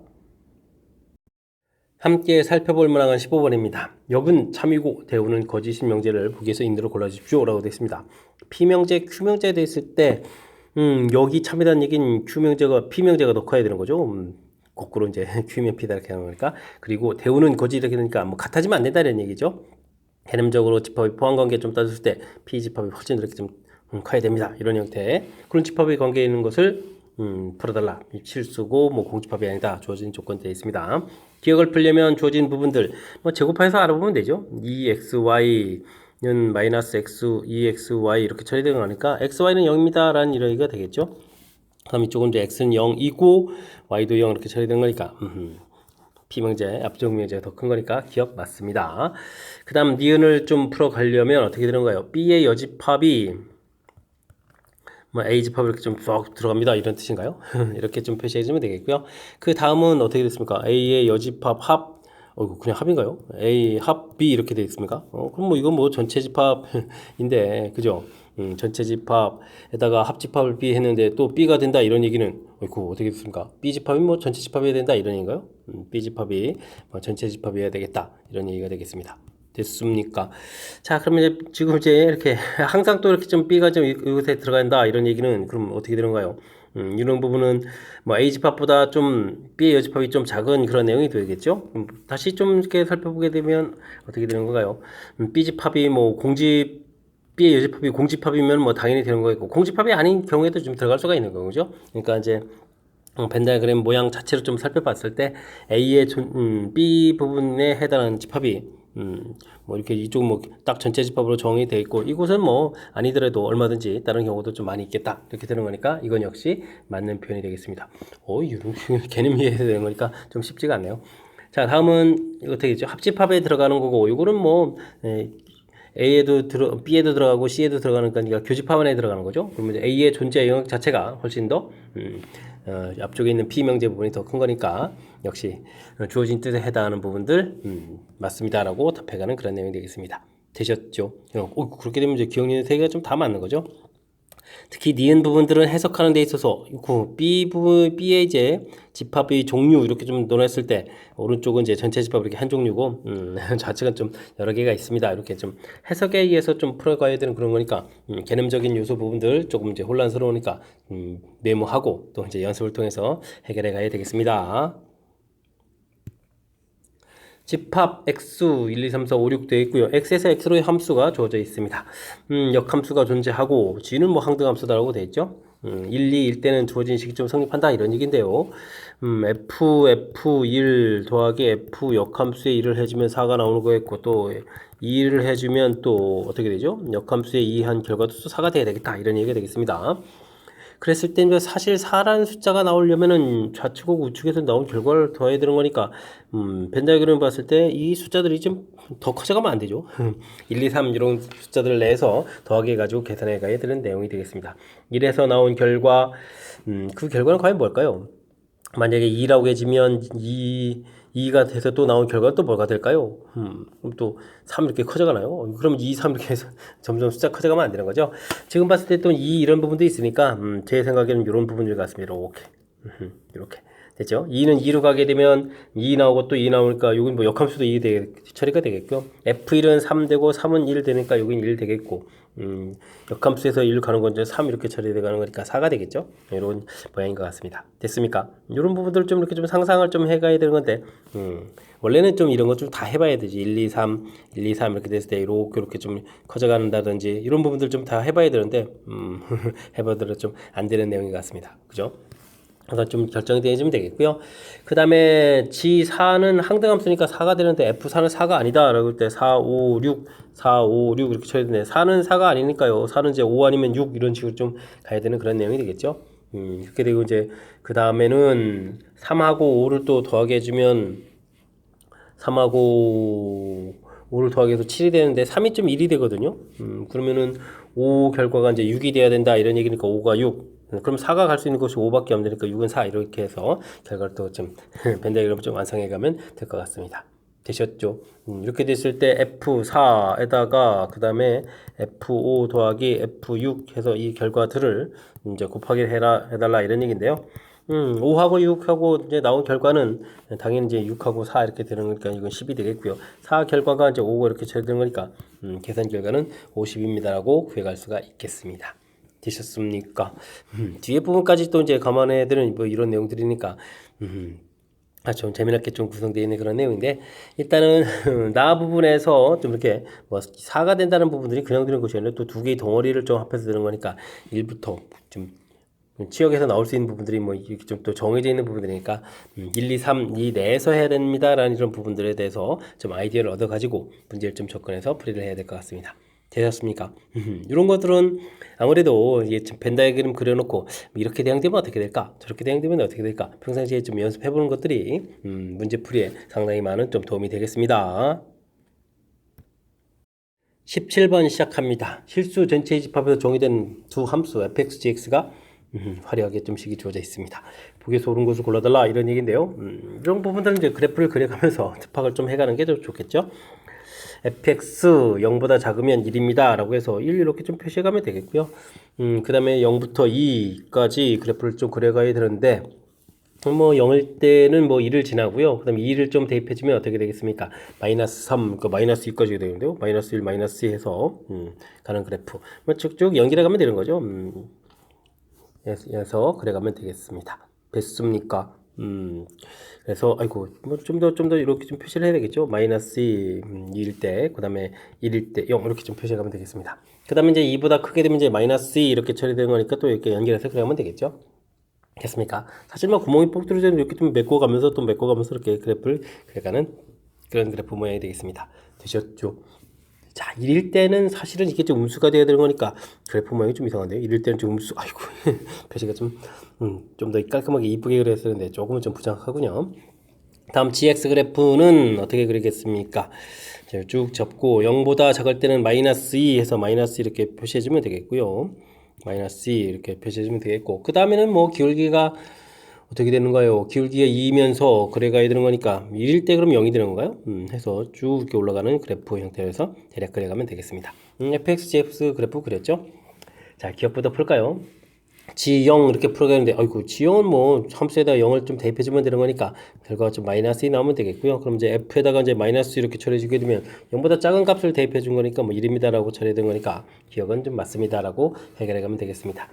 함께 살펴볼 문항은 15번입니다. 역은 참이고 대우는 거짓인 명제를 보기에서 인대로 골라주십시오 라고 되어 있습니다. P명제, Q명제가 되어 있을 때 역이 참이라는 얘기는 Q명제가 P명제가 더 커야 되는 거죠. 거꾸로 이제 Q면 P다 이렇게 하는 거니까. 그리고 대우는 거짓 이렇게 되니까 뭐 같아지면 안 된다는 얘기죠. 개념적으로 집합의 포함관계 좀 따졌을 때 P 집합이 훨씬 이렇게 좀 커야 됩니다. 이런 형태. 그런 집합의 관계에 있는 것을 풀어달라. 실수고 뭐 공집합이 아니다. 주어진 조건 되어 있습니다. 기억을 풀려면 주어진 부분들 뭐 제곱해서 알아보면 되죠. 2xy는 마이너스 x, 2xy 이렇게 처리되는 거니까 xy는 0입니다. 라는 이런 얘기가 되겠죠. 그럼 이쪽은 이제 x는 0이고 y도 0 이렇게 처리되는 거니까 P명제, 앞쪽명제가 더 큰 거니까 기억 맞습니다. 그 다음 니은을 좀 풀어가려면 어떻게 되는가요? B의 여집합이 뭐 A집합 이렇게 좀 쏙 들어갑니다. 이런 뜻인가요? 이렇게 좀 표시해주면 되겠고요. 그 다음은 어떻게 됐습니까? A의 여집합 합, 그냥 합인가요? A 합 B 이렇게 되어 있습니까? 그럼 뭐 이건 뭐 전체 집합인데, 그죠? 전체 집합에다가 합집합을 B 했는데 또 B가 된다 이런 얘기는 어떻게 됐습니까? B집합이 뭐 전체 집합이어야 된다 이런 얘기인가요? B집합이 뭐 전체 집합이어야 되겠다 이런 얘기가 되겠습니다. 됐습니까? 자, 그러면 지금 이제 이렇게 항상 또 이렇게 좀 B가 좀 이곳에 들어간다 이런 얘기는 그럼 어떻게 되는가요? 이런 부분은 뭐 A집합보다 좀 B의 여집합이 좀 작은 그런 내용이 되겠죠? 다시 좀 이렇게 살펴보게 되면 어떻게 되는 건가요? B집합이 뭐 B의 여집합이 공집합이면 뭐 당연히 되는 거겠고 공집합이 아닌 경우에도 좀 들어갈 수가 있는 거죠. 그러니까 이제 벤다이그램 모양 자체로 좀 살펴봤을 때 A의 B 부분에 해당하는 집합이 뭐 이렇게 이쪽 뭐 딱 전체 집합으로 정의되어 있고 이곳은 뭐 아니더라도 얼마든지 다른 경우도 좀 많이 있겠다 이렇게 되는 거니까 이건 역시 맞는 표현이 되겠습니다. 이런 개념 이해해야 되는 거니까 좀 쉽지가 않네요. 자, 다음은 이거 되겠죠. 합집합에 들어가는 거고 요거는 뭐 A에도 B에도 들어가고 C에도 들어가는 거니까 교집합 안에 들어가는 거죠. 그러면 이제 A의 존재 영역 자체가 훨씬 더 앞쪽에 있는 B명제 부분이 더 큰 거니까 역시 주어진 뜻에 해당하는 부분들 맞습니다라고 답해가는 그런 내용이 되겠습니다. 되셨죠? 그렇게 되면 이제 기억력의 세 개가 좀 다 맞는 거죠. 특히 니은 부분들은 해석하는 데 있어서 B의 이제 집합의 종류 이렇게 좀 논했을 때 오른쪽은 이제 전체 집합 이렇게 한 종류고 좌측은 좀 여러 개가 있습니다. 이렇게 좀 해석에 의해서 좀 풀어가야 되는 그런 거니까 개념적인 요소 부분들 조금 이제 혼란스러우니까 메모하고 또 이제 연습을 통해서 해결해 가야 되겠습니다. 집합 x수 1, 2, 3, 4, 5, 6 되어 있고요. x에서 x로의 함수가 주어져 있습니다. 역함수가 존재하고 g는 뭐 항등함수다라고 되어 있죠. 1, 2일 때는 주어진 식이 좀 성립한다 이런 얘기인데요. f1 더하기 f 역함수에 1을 해주면 4가 나오는 거였고 또 2를 해주면 또 어떻게 되죠? 역함수에 2 한 결과도 또 4가 돼야 되겠다 이런 얘기가 되겠습니다. 그랬을 때 사실 4라는 숫자가 나오려면은 좌측하고 우측에서 나온 결과를 더해야 되는 거니까 벤 다이어그램을 봤을 때 이 숫자들이 좀 더 커져가면 안 되죠. 1, 2, 3 이런 숫자들을 내서 더하기 해가지고 계산해 가야 되는 내용이 되겠습니다. 1에서 나온 결과 그 결과는 과연 뭘까요? 만약에 2라고 해지면 2가 돼서 또 나온 결과는 또 뭐가 될까요? 그럼 또 3 이렇게 커져가나요? 그럼 2, 3 이렇게 해서 점점 숫자 커져가면 안 되는 거죠. 지금 봤을 때 또 2 이런 부분도 있으니까 제 생각에는 이런 부분들 같습니다. 이렇게 됐죠? 2는 2로 가게 되면 2 나오고 또 2 나오니까 여긴 뭐 역함수도 2 처리가 되겠고요. F1은 3 되고 3은 1 되니까 여긴 1 되겠고 역함수에서 1 가는 건 이제 3 이렇게 처리돼 가는 거니까 4가 되겠죠. 이런 모양인 것 같습니다. 됐습니까? 이런 부분들 좀 이렇게 좀 상상을 좀 해가야 되는 건데 원래는 좀 이런 거 좀 다 해봐야 되지. 1, 2, 3 이렇게 됐을 때 이렇게 좀 커져간다든지 이런 부분들 좀 다 해봐야 되는데 해봐도 좀 안 되는 내용인 것 같습니다. 그죠? 그래서 좀 결정이 되어주면 되겠고요. 그 다음에 G4는 항등함수니까 4가 되는데 F4는 4가 아니다 라고 할 때 4, 5, 6 이렇게 쳐야 되는데 4는 4가 아니니까요. 4는 이제 5 아니면 6 이런 식으로 좀 가야 되는 그런 내용이 되겠죠. 이렇게 되고 이제 그 다음에는 3하고 5를 또 더하게 해주면 3하고 5를 더하기 해서 7이 되는데 3이 좀 1이 되거든요. 그러면은 5 결과가 이제 6이 돼야 된다 이런 얘기니까 5가 6. 그럼 4가 갈 수 있는 것이 5밖에 없으니까 6은 4 이렇게 해서 결과를 또 좀 벤 다이어그램을 좀 완성해 가면 될 것 같습니다. 되셨죠? 이렇게 됐을 때 F4에다가 그 다음에 F5 더하기 F6 해서 이 결과들을 이제 곱하기 해달라 이런 얘기인데요. 5하고 6하고 이제 나온 결과는 당연히 이제 6하고 4 이렇게 되는 거니까 이건 10이 되겠고요. 4 결과가 이제 5가 이렇게 처리되는 거니까 계산 결과는 50입니다라고 구해갈 수가 있겠습니다. 되셨습니까? 뒤에 부분까지 또 이제 감안해야 되는 뭐 이런 내용들이니까 좀 재미나게 좀 구성되어 있는 그런 내용인데 일단은 나 부분에서 좀 이렇게 뭐 4가 된다는 부분들이 그냥 드는 것이 아니라 또 두 개의 덩어리를 좀 합해서 드는 거니까 1부터 좀 지역에서 나올 수 있는 부분들이 뭐 이렇게 좀 또 정해져 있는 부분들이니까 1, 2, 3 이 내에서 해야 됩니다라는 이런 부분들에 대해서 좀 아이디어를 얻어 가지고 문제를 좀 접근해서 풀이를 해야 될 것 같습니다. 되셨습니까? 이런 것들은 아무래도 이게 벤 다이어그램 그려놓고 이렇게 대응되면 어떻게 될까? 저렇게 대응되면 어떻게 될까? 평상시에 좀 연습해보는 것들이 문제 풀이에 상당히 많은 좀 도움이 되겠습니다. 17번 시작합니다. 실수 전체의 집합에서 정의된 두 함수 fx, gx가 화려하게 좀 식이 주어져 있습니다. 보기에서 옳은 것을 골라달라 이런 얘기인데요. 이런 부분들은 이제 그래프를 그려가면서 특학을 좀 해가는 게 좀 좋겠죠. fx 0보다 작으면 1입니다 라고 해서 1 이렇게 좀 표시해가면 되겠고요. 그 다음에 0부터 2까지 그래프를 좀 그려가야 되는데 뭐 0일 때는 뭐 2를 지나고요. 그 다음에 2를 좀 대입해주면 어떻게 되겠습니다. 마이너스 3, 그 마이너스 2까지 되는데요. 마이너스 1, 마이너스 2 해서 가는 그래프. 뭐 쭉쭉 연결해 가면 되는 거죠. 해서 그래가면 되겠습니다. 됐습니까? 그래서 아이고 뭐 좀 더 이렇게 좀 표시를 해야 되겠죠. 마이너스 2일 때, 그 다음에 1일 때 0 이렇게 좀 표시해 가면 되겠습니다. 그 다음에 이제 2보다 크게 되면 이제 마이너스 2 이렇게 처리되는 거니까 또 이렇게 연결해서 그려가면 되겠죠. 됐습니까? 사실 뭐 구멍이 뻑 뚫어져 있는 이렇게 좀 메꿔가면서 또 메꿔가면서 이렇게 그래프를 그려가는 그런 그래프 모양이 되겠습니다. 되셨죠? 자, 1일 때는 사실은 이게 좀 음수가 돼야 되는 거니까 그래프 모양이 좀 이상한데요. 1일 때는 좀 음수, 아이고, 표시가 좀 더 깔끔하게 이쁘게 그렸었는데 조금은 좀 부정하군요. 다음 GX 그래프는 어떻게 그리겠습니까? 자, 쭉 접고 0보다 작을 때는 마이너스 2 해서 마이너스 이렇게 표시해주면 되겠고요. 마이너스 2 이렇게 표시해주면 되겠고, 그 다음에는 뭐 기울기가 어떻게 되는가요? 기울기가 2이면서 그래가야 되는 거니까 1일 때 그럼 0이 되는 건가요? 해서 쭉 이렇게 올라가는 그래프 형태에서 대략 그려가면 되겠습니다. fx, gx 그래프 그렸죠? 자, 기억부터 풀까요? G0 이렇게 풀어가는데, 아이고, G0은 뭐 함수에다가 0을 좀 대입해주면 되는 거니까 결과가 좀 마이너스 2 나오면 되겠고요. 그럼 이제 F에다가 이제 마이너스 이렇게 처리해주게 되면 0보다 작은 값을 대입해준 거니까 뭐 1입니다라고 처리된 거니까 기억은 좀 맞습니다라고 해결해가면 되겠습니다.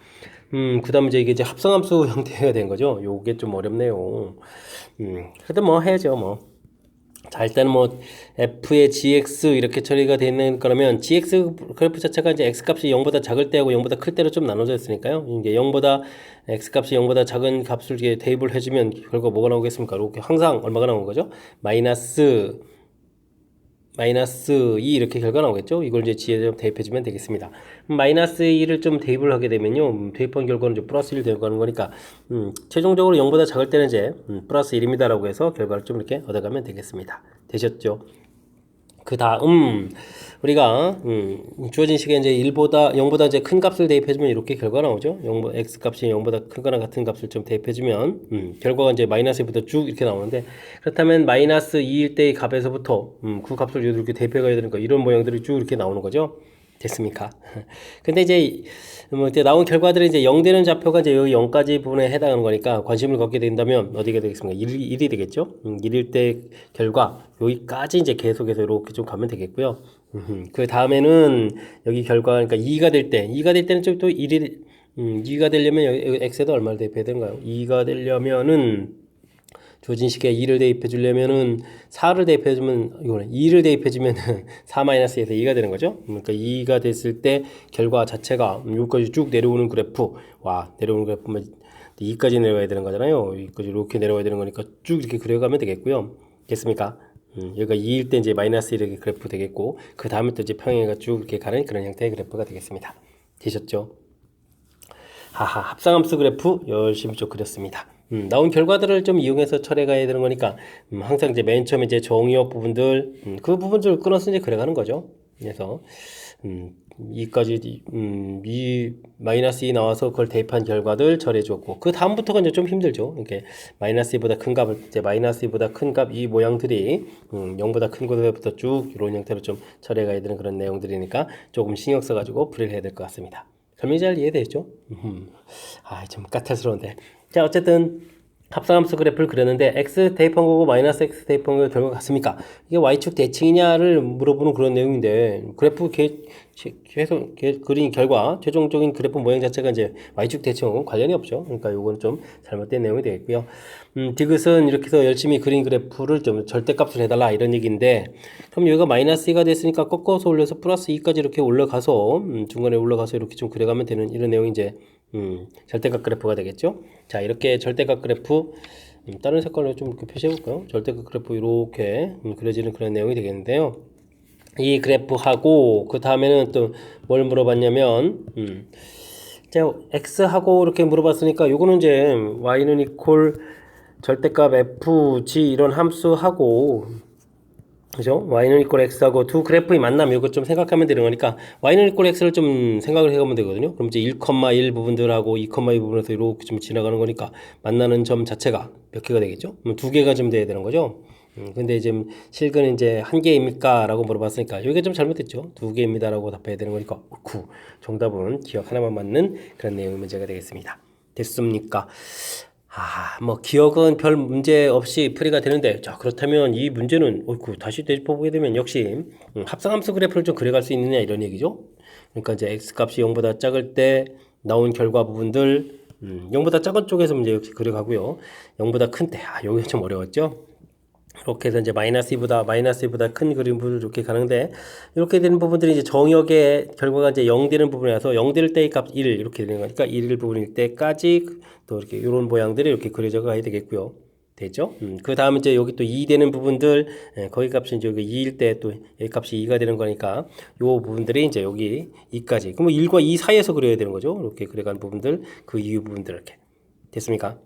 그 다음 이제 이게 이제 합성함수 형태가 된 거죠. 요게 좀 어렵네요. 그래도 뭐 해야죠, 뭐. 자, 일단은 뭐 f의 gx 이렇게 처리가 되는 거라면 gx 그래프 자체가 이제 x 값이 0보다 작을 때하고 0보다 클 때로 좀 나눠져 있으니까요. 이게 0보다 x 값이 0보다 작은 값을 이렇게 대입을 해주면 결과 뭐가 나오겠습니까? 이렇게 항상 얼마가 나오는 거죠? 마이너스 2 이렇게 결과 나오겠죠? 이걸 이제 g에 좀 대입해주면 되겠습니다. 마이너스 2를 좀 대입을 하게 되면요, 대입한 결과는 이제 플러스 1 되고 하는 거니까, 최종적으로 0보다 작을 때는 이제 플러스 1입니다라고 해서 결과를 좀 이렇게 얻어가면 되겠습니다. 되셨죠? 그 다음 우리가 주어진 시기에 이제 0보다 이제 큰 값을 대입해주면 이렇게 결과 나오죠. x 값이 0보다 크거나 같은 값을 좀 대입해주면 결과가 이제 마이너스 2부터 쭉 이렇게 나오는데, 그렇다면 마이너스 2일 때의 값에서부터 그 값을 이렇게 대입해가야 되니까 이런 모양들이 쭉 이렇게 나오는 거죠. 됐습니까? 근데 이제 이제 나온 결과들이 이제 0 되는 좌표가 이제 여기 0까지 부분에 해당하는 거니까 관심을 갖게 된다면 어디가 되겠습니까? 1이 되겠죠? 1일 때 결과 여기까지 이제 계속해서 이렇게 좀 가면 되겠고요. 그 다음에는 여기 결과, 그러니까 2가 될 때는 좀 또 2가 되려면 여기 x에다 얼마를 대입해야 되는가요? 2가 되려면은 주어진 식에 2를 대입해 주려면은 4를 대입해 주면, 이거는 2를 대입해 주면은 4-2에서 2가 되는 거죠. 그러니까 2가 됐을 때 결과 자체가 여기까지 쭉 내려오는 그래프, 내려오는 그래프면 2까지 내려가야 되는 거잖아요. 여기까지 이렇게 내려가야 되는 거니까 쭉 이렇게 그려가면 되겠고요. 됐습니까? 여기가 2일 때 이제 마이너스 1의 그래프 되겠고, 그 다음에 또 이제 평행가 쭉 이렇게 가는 그런 형태의 그래프가 되겠습니다. 되셨죠? 합성함수 그래프 열심히 좀 그렸습니다. 나온 결과들을 좀 이용해서 처리해가야 되는 거니까, 항상 이제 맨 처음에 이제 정의역 부분들, 그 부분들을 끊어서 이제 그려가는 거죠. 그래서, 2까지, 마이너스 2 나와서 그걸 대입한 결과들 처리해 줬고, 그 다음부터가 이제 좀 힘들죠. 이렇게 마이너스 2보다 큰 값을, 이제 마이너스 2보다 큰 값, 이 모양들이, 0보다 큰 곳에부터 쭉 이런 형태로 좀 처리해가야 되는 그런 내용들이니까 조금 신경 써가지고 풀이를 해야 될 것 같습니다. 설명이 잘 이해되죠? 좀 까탈스러운데. 자, 어쨌든 합성함수 그래프를 그렸는데 x 대입한 거고 마이너스 x 대입한 거 결과가 같습니까? 이게 y축 대칭이냐를 물어보는 그런 내용인데, 그래프 계속 그린 결과 최종적인 그래프 모양 자체가 이제 y축 대칭하고 관련이 없죠. 그러니까 요건 좀 잘못된 내용이 되겠고요. 디귿은 이렇게 해서 열심히 그린 그래프를 좀 절대값을 해달라 이런 얘기인데, 그럼 여기가 마이너스 2가 됐으니까 꺾어서 올려서 플러스 2까지 이렇게 올라가서 중간에 올라가서 이렇게 좀 그려가면 되는 이런 내용이 이제 절대값 그래프가 되겠죠. 자, 이렇게 절대값 그래프, 다른 색깔로 좀 이렇게 표시해 볼까요? 절대값 그래프 이렇게 그려지는 그런 내용이 되겠는데요. 이 그래프하고 그 다음에는 또 뭘 물어봤냐면, 제가 x하고 이렇게 물어봤으니까 요거는 이제 y는 이퀄 절대값 f, g 이런 함수하고, 그죠? y는 이퀄 x하고 두 그래프의 만남, 이거 좀 생각하면 되는 거니까 y는 이퀄 x를 좀 생각을 해가면 되거든요. 그럼 이제 1,1 부분들하고 2,2 부분에서 이렇게 좀 지나가는 거니까 만나는 점 자체가 몇 개가 되겠죠? 두 개가 좀 돼야 되는 거죠. 근데 지금 실근은 이제 한 개입니까? 라고 물어봤으니까 이게 좀 잘못됐죠. 두 개입니다 라고 답해야 되는 거니까 정답은 기억 하나만 맞는 그런 내용의 문제가 되겠습니다. 됐습니까? 뭐 기억은 별 문제 없이 풀이가 되는데, 자, 그렇다면 이 문제는 다시 되짚어보게 되면 역시 합성함수 그래프를 좀 그려갈 수 있느냐 이런 얘기죠. 그러니까 이제 x값이 0보다 작을 때 나온 결과 부분들, 0보다 작은 쪽에서 문제 역시 그려가고요. 0보다 큰 때, 여기 좀 어려웠죠. 이렇게 해서 이제 마이너스 2보다 큰 그림을 이렇게 가는데, 이렇게 되는 부분들이 이제 정역의 결과가 이제 0 되는 부분이라서 0 될 때의 값 1 이렇게 되는 거니까 1 부분일 때까지 또 이렇게 이런 모양들이 이렇게 그려져 가야 되겠고요. 되죠. 그 다음에 이제 여기 또 2 되는 부분들, 거기 값이 이제 여기 2일 때 또 여기 값이 2가 되는 거니까 요 부분들이 이제 여기 2까지. 그럼 1과 2 사이에서 그려야 되는 거죠. 이렇게 그려간 부분들, 그 이유 부분들 이렇게. 됐습니까?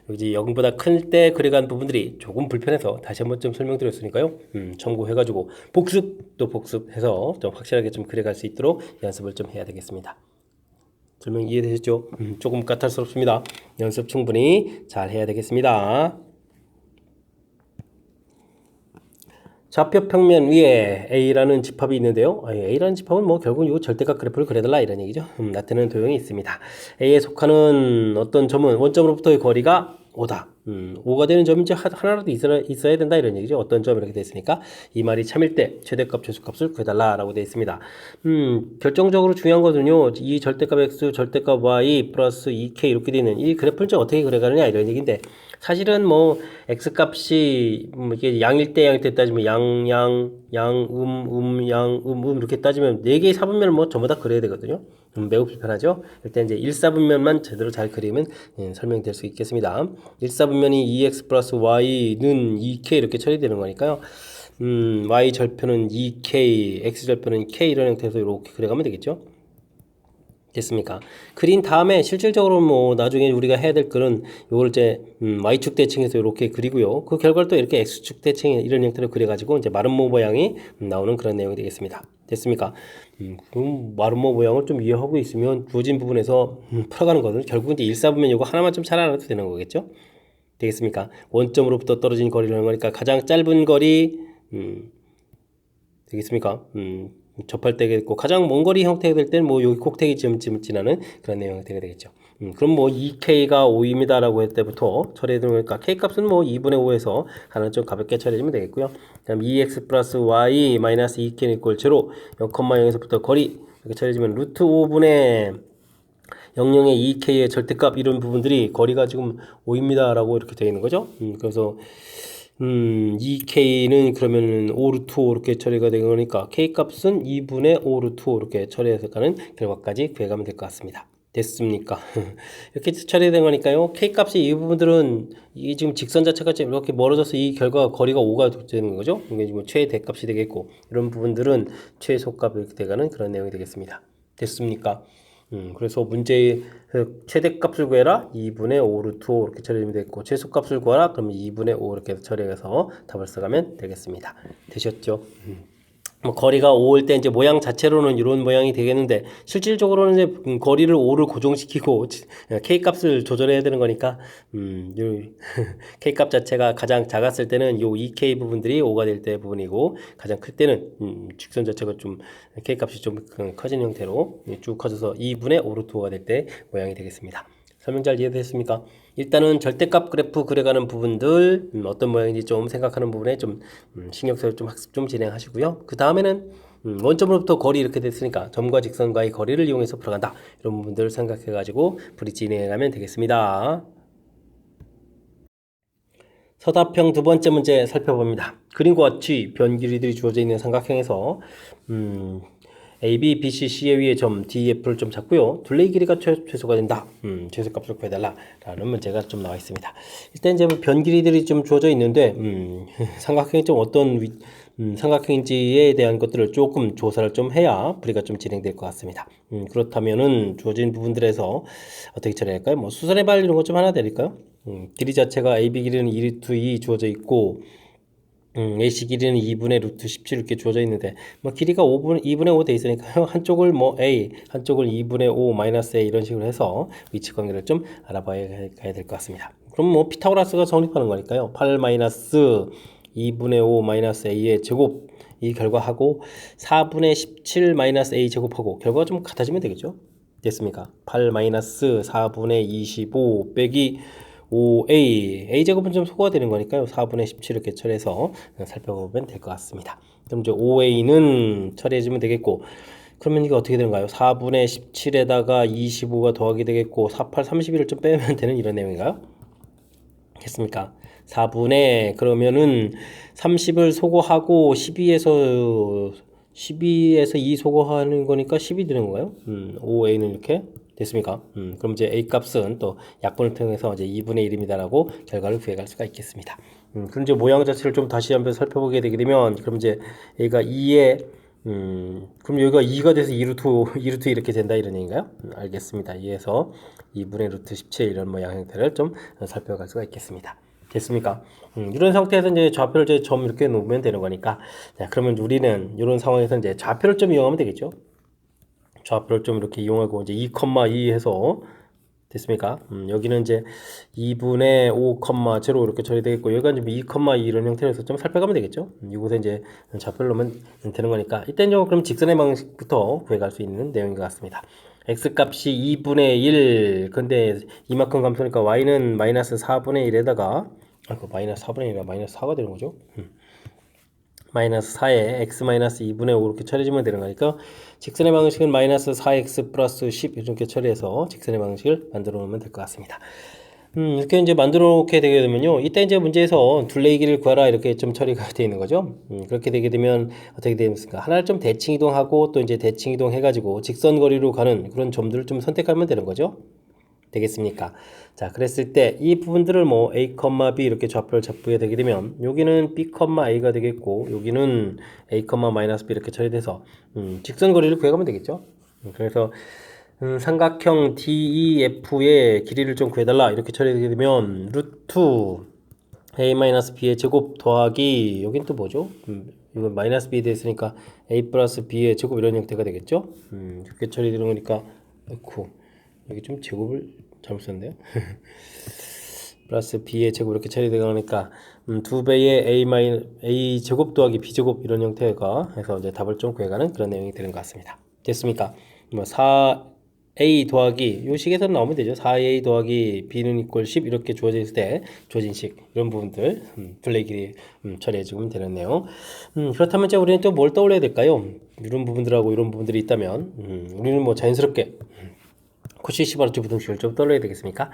여기 0보다 클 때 그려간 부분들이 조금 불편해서 다시 한번 좀 설명드렸으니까요. 참고해가지고 또 복습해서 좀 확실하게 좀 그려갈 수 있도록 연습을 좀 해야 되겠습니다. 설명 이해되셨죠? 조금 까탈스럽습니다. 연습 충분히 잘 해야 되겠습니다. 좌표 평면 위에 A라는 집합이 있는데요. A라는 집합은 뭐 결국 이 절대값 그래프를 그려달라 이런 얘기죠. 나타내는 도형이 있습니다. A에 속하는 어떤 점은 원점으로부터의 거리가 5다. 5가 되는 점이 이제 하나라도 있어야 된다 이런 얘기죠. 어떤 점 이렇게 돼 있으니까 이 말이 참일 때 최대값, 최소값을 구해달라라고 되어 있습니다. 결정적으로 중요한 것은요. 이 절대값 x, 절대값 y 플러스 2k 이렇게 되어 있는 이 그래프를 좀 어떻게 그려가느냐 이런 얘기인데 사실은 뭐 x 값이 이게 양일 때 따지면 양 이렇게 따지면 4개의 사분면을 뭐 전부 다 그려야 되거든요. 매우 불편하죠. 일단 이제 1사분면만 제대로 잘 그리면 설명될 수 있겠습니다. 1사분면이 2x 플러스 y는 2k 이렇게 처리되는 거니까요. y 절표는 2k, x 절표는 k 이런 형태에서 이렇게 그려가면 되겠죠. 됐습니까? 그린 다음에 실질적으로 뭐 나중에 우리가 해야 될 거는 요걸 이제 y축 대칭해서 이렇게 그리고요. 그 결과를 또 이렇게 x축 대칭 이런 형태로 그려가지고 이제 마름모 모양이 나오는 그런 내용이 되겠습니다. 됐습니까? 그럼 마름모 모양을 좀 이해하고 있으면 주어진 부분에서 풀어가는 것은 결국 이제 1사분면 요거 하나만 좀 잘 알아도 되는 거겠죠? 되겠습니까? 원점으로부터 떨어진 거리를 하는 거니까 가장 짧은 거리 되겠습니까? 접할 때겠고 가장 먼 거리 형태가 될 때는 뭐 여기 꼭대기 지점 지나는 그런 내용 형태가 되겠죠. 그럼 뭐 2k가 5입니다라고 할 때부터 처리해 두는 거니까 k 값은 뭐 2분의 5에서 하나는 좀 가볍게 처리해주면 되겠고요. 그다음 2x 플러스 y 마이너스 2k는 이꼴 제로 0,0에서부터 거리 이렇게 처리해주면 루트 5분의 00의 2k의 절대값 이런 부분들이 거리가 지금 5입니다라고 이렇게 되어 있는 거죠. 그래서 2k는 그러면 5루트 5 이렇게 처리가 되는 거니까 k 값은 2분의 5루트 5 이렇게 처리해서 가는 결과까지 구해가면 될 것 같습니다. 됐습니까? 이렇게 처리된 거니까요. k 값이 이 부분들은 이 지금 직선 자체가 이렇게 멀어져서 이 결과 거리가 5가 되는 거죠. 이게 지금 최대값이 되겠고 이런 부분들은 최소값이 이렇게 돼가는 그런 내용이 되겠습니다. 됐습니까? 그래서 문제의 최대값을 구해라 2분의 5 루트 5 이렇게 처리하면 되겠고 최소값을 구하라 그러면 2분의 5 이렇게 처리해서 답을 써가면 되겠습니다. 되셨죠? 뭐 거리가 5일 때 이제 모양 자체로는 이런 모양이 되겠는데 실질적으로는 이제 거리를 5를 고정시키고 k 값을 조절해야 되는 거니까 k 값 자체가 가장 작았을 때는 요 2k 부분들이 5가 될 때 부분이고 가장 클 때는 직선 자체가 좀 k 값이 좀 커진 형태로 쭉 커져서 2분의 5 루트 5가 될 때 모양이 되겠습니다. 설명 잘 이해됐습니까? 일단은 절대값 그래프 그려가는 부분들 어떤 모양인지 좀 생각하는 부분에 좀 신경 써서 좀 학습 좀 진행하시고요. 그 다음에는 원점으로부터 거리 이렇게 됐으니까 점과 직선과의 거리를 이용해서 풀어간다. 이런 부분들을 생각해가지고 풀이 진행하면 되겠습니다. 서답형 두 번째 문제 살펴봅니다. 그림과 같이 변 길이들이 주어져 있는 삼각형에서 A, B, B, C, C의 위에 점 D, F를 좀 잡고요. 둘레의 길이가 최소가 된다. 최소값을 구해달라. 라는 문제가 좀 나와 있습니다. 일단 이제 변 길이들이 좀 주어져 있는데, 삼각형이 좀 어떤 삼각형인지에 대한 것들을 조금 조사를 좀 해야 풀이가 좀 진행될 것 같습니다. 그렇다면은 주어진 부분들에서 어떻게 처리할까요? 뭐 수선의 발 이런 것 좀 하나 드릴까요? 길이 자체가 AB 길이는 2 루트 2 주어져 있고, AC 길이는 2분의 루트 17 이렇게 주어져 있는데 뭐 길이가 2분의 5 돼 있으니까요. 한쪽을 뭐 A, 한쪽을 2분의 5 마이너스 A 이런 식으로 해서 위치 관계를 좀 알아봐야 될 것 같습니다. 그럼 뭐 피타고라스가 성립하는 거니까요. 8 마이너스 2분의 5 마이너스 A의 제곱 이 결과하고 4분의 17 마이너스 A 제곱하고 결과가 좀 같아지면 되겠죠. 됐습니까? 8 마이너스 4분의 25 빼기 5a, a제곱은 좀 소거가 되는 거니까요. 4분의 17 이렇게 처리해서 살펴보면 될 것 같습니다. 그럼 이제 5a는 처리해주면 되겠고, 그러면 이게 어떻게 되는가요? 4분의 17에다가 25가 더하게 되겠고, 4, 8, 31을 좀 빼면 되는 이런 내용인가요? 됐습니까? 4분의, 그러면은 30을 소거하고 12에서 2 소거하는 거니까 10이 되는 건가요? 5a는 이렇게 됐습니까? 그럼 이제 A 값은 또 약분을 통해서 이제 2분의 1입니다라고 결과를 구해갈 수가 있겠습니다. 그럼 이제 모양 자체를 좀 다시 한번 살펴보게 되게 되면, 그럼 이제 A가 2에, 그럼 여기가 2가 돼서 2루트, 2루트 이렇게 된다 이런 얘기인가요? 알겠습니다. 2에서 2분의 루트 17 이런 모양 형태를 좀 살펴갈 수가 있겠습니다. 됐습니까? 이런 상태에서 이제 좌표를 이제 점 이렇게 놓으면 되는 거니까, 자, 그러면 우리는 이런 상황에서 이제 좌표를 좀 이용하면 되겠죠? 좌표를 좀 이렇게 이용하고 이제 2,2 해서 됐습니까? 여기는 이제 2분의 5,0 이렇게 처리되겠고, 여기가 이제 2,2 이런 형태로 해서 좀 살펴가면 되겠죠? 이곳에 이제 좌표를 넣으면 되는 거니까, 이때는 그럼 직선의 방식부터 구해갈 수 있는 내용인 것 같습니다. x 값이 2분의 1, 근데 이만큼 감소니까 y는 마이너스 4분의 1에다가, 마이너스 4분의 1이라 마이너스 4가 되는 거죠? 마이너스 4에 x 마이너스 2분의 5 이렇게 처리해주면 되는 거니까 직선의 방식은 마이너스 4x 플러스 10 이렇게 처리해서 직선의 방식을 만들어 놓으면 될 것 같습니다. 이렇게 이제 만들어 놓게 되게 되면요, 이때 이제 문제에서 둘레의 길이를 구하라 이렇게 좀 처리가 되어 있는 거죠. 그렇게 되게 되면 어떻게 되겠습니까? 하나를 좀 대칭 이동하고 또 이제 대칭 이동 해가지고 직선 거리로 가는 그런 점들을 좀 선택하면 되는 거죠. 되겠습니까? 자, 그랬을 때 이 부분들을 뭐 A, B 이렇게 좌표를 잡게 되게 되면 여기는 B, A가 되겠고 여기는 A, B 이렇게 처리돼서 직선 거리를 구해가면 되겠죠. 그래서 삼각형 DEF의 길이를 좀 구해달라 이렇게 처리되게 되면 루트 A-B의 제곱 더하기 여긴 또 뭐죠? 이건 마이너스 B 됐으니까 A 플러스 B의 제곱 이런 형태가 되겠죠? 이렇게 처리되는 거니까 아이쿠 여기 좀 제곱을 잘못 썼네요. 플러스 b의 제곱 이렇게 처리되가 하니까 2배의 a 제곱 더하기 b 제곱 이런 형태가 해서 이제 답을 좀 구해가는 그런 내용이 되는 것 같습니다. 됐습니까? 뭐 4a 더하기 요 식에서 나오면 되죠. 4a 더하기 b는 이퀄 10 이렇게 주어져 있을 때 주어진 식 이런 부분들 둘레 길이 처리해 주면 되는 내용. 그렇다면 이제 우리는 또 뭘 떠올려야 될까요? 이런 부분들하고 이런 부분들이 있다면 우리는 뭐 자연스럽게 코시 시바르트 부등식을 좀 떠올려야 되겠습니까?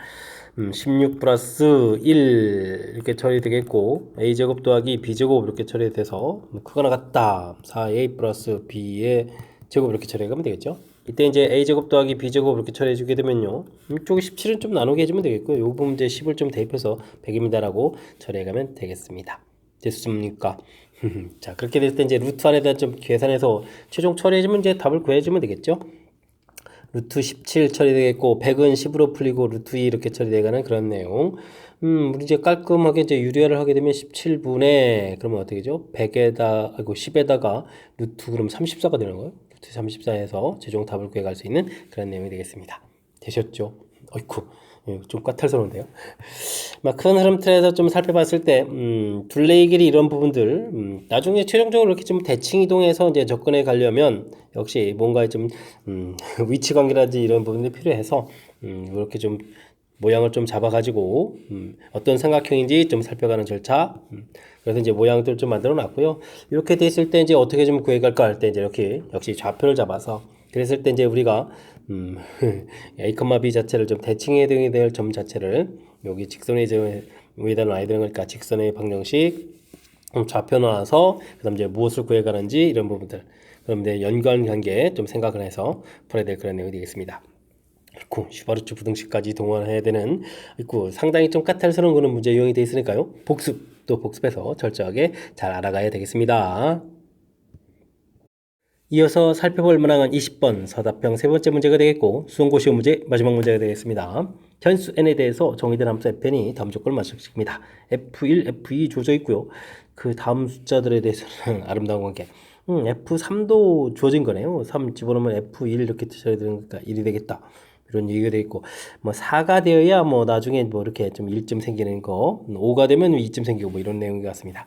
16 플러스 1 이렇게 처리되겠고 a제곱 더하기 b제곱 이렇게 처리돼서 크거나 같다 4a 플러스 b의 제곱 이렇게 처리하면 되겠죠. 이때 이제 a제곱 더하기 b제곱 이렇게 처리해 주게 되면요, 이쪽에 17은 좀 나누게 해주면 되겠고요, 이 부분 이제 10을 좀 대입해서 100입니다라고 처리해가면 되겠습니다. 됐습니까? 자, 그렇게 됐을 때 이제 루트 안에다 좀 계산해서 최종 처리해주면 이제 답을 구해주면 되겠죠. 루트 17 처리되겠고 100은 10으로 풀리고 루트 2 이렇게 처리되가는 그런 내용. 우리 이제 깔끔하게 이제 유리화를 하게 되면 17분의 그러면 어떻게 되죠? 100에다 10에다가 루트 그럼 34가 되는 거예요. 루트 34에서 최종 답을 구해갈 수 있는 그런 내용이 되겠습니다. 되셨죠? 어이쿠. 좀 까탈스러운데요. 막 큰 흐름 틀에서 좀 살펴봤을 때 둘레의 길이 이런 부분들 나중에 최종적으로 이렇게 좀 대칭 이동해서 이제 접근해 가려면 역시 뭔가 좀 위치 관계라든지 이런 부분들이 필요해서 이렇게 좀 모양을 좀 잡아가지고 어떤 삼각형인지 좀 살펴가는 절차. 그래서 이제 모양들을 좀 만들어 놨고요. 이렇게 돼 있을 때 이제 어떻게 좀 구해갈까 할 때 이제 이렇게 역시 좌표를 잡아서 그랬을 때 이제 우리가 A, B 자체를 좀 대칭해야 될 점 자체를 여기 직선의 위에다 놔야 되는 거니까 직선의 방정식 좌표 놔서 그다음 이제 무엇을 구해가는지 이런 부분들 그럼 이제 연관 관계 좀 생각을 해서 풀어야 될 그런 내용이 되겠습니다. 그리고 슈바르츠 부등식까지 동원해야 되는 있고 상당히 좀 까탈스러운 그런 문제 유형이 되어 있으니까요. 복습도 복습해서 철저하게 잘 알아가야 되겠습니다. 이어서 살펴볼 문항은 20번 서답형 세 번째 문제가 되겠고 수험고 시험 문제 마지막 문제가 되겠습니다. 현수 n에 대해서 정의된 함수 fn이 다음 조건을 맞추십니다. f1, f2 주어져 있고요. 그 다음 숫자들에 대해서는 아름다운 관계. f3도 주어진 거네요. 3 집어넣으면 f1 이렇게 쳐야 되는 거니까 1이 되겠다. 이런 얘기가 되어 있고, 뭐 4가 되어야 뭐 나중에 뭐 이렇게 좀 1점 생기는 거, 5가 되면 2점 생기고 뭐 이런 내용인 것 같습니다.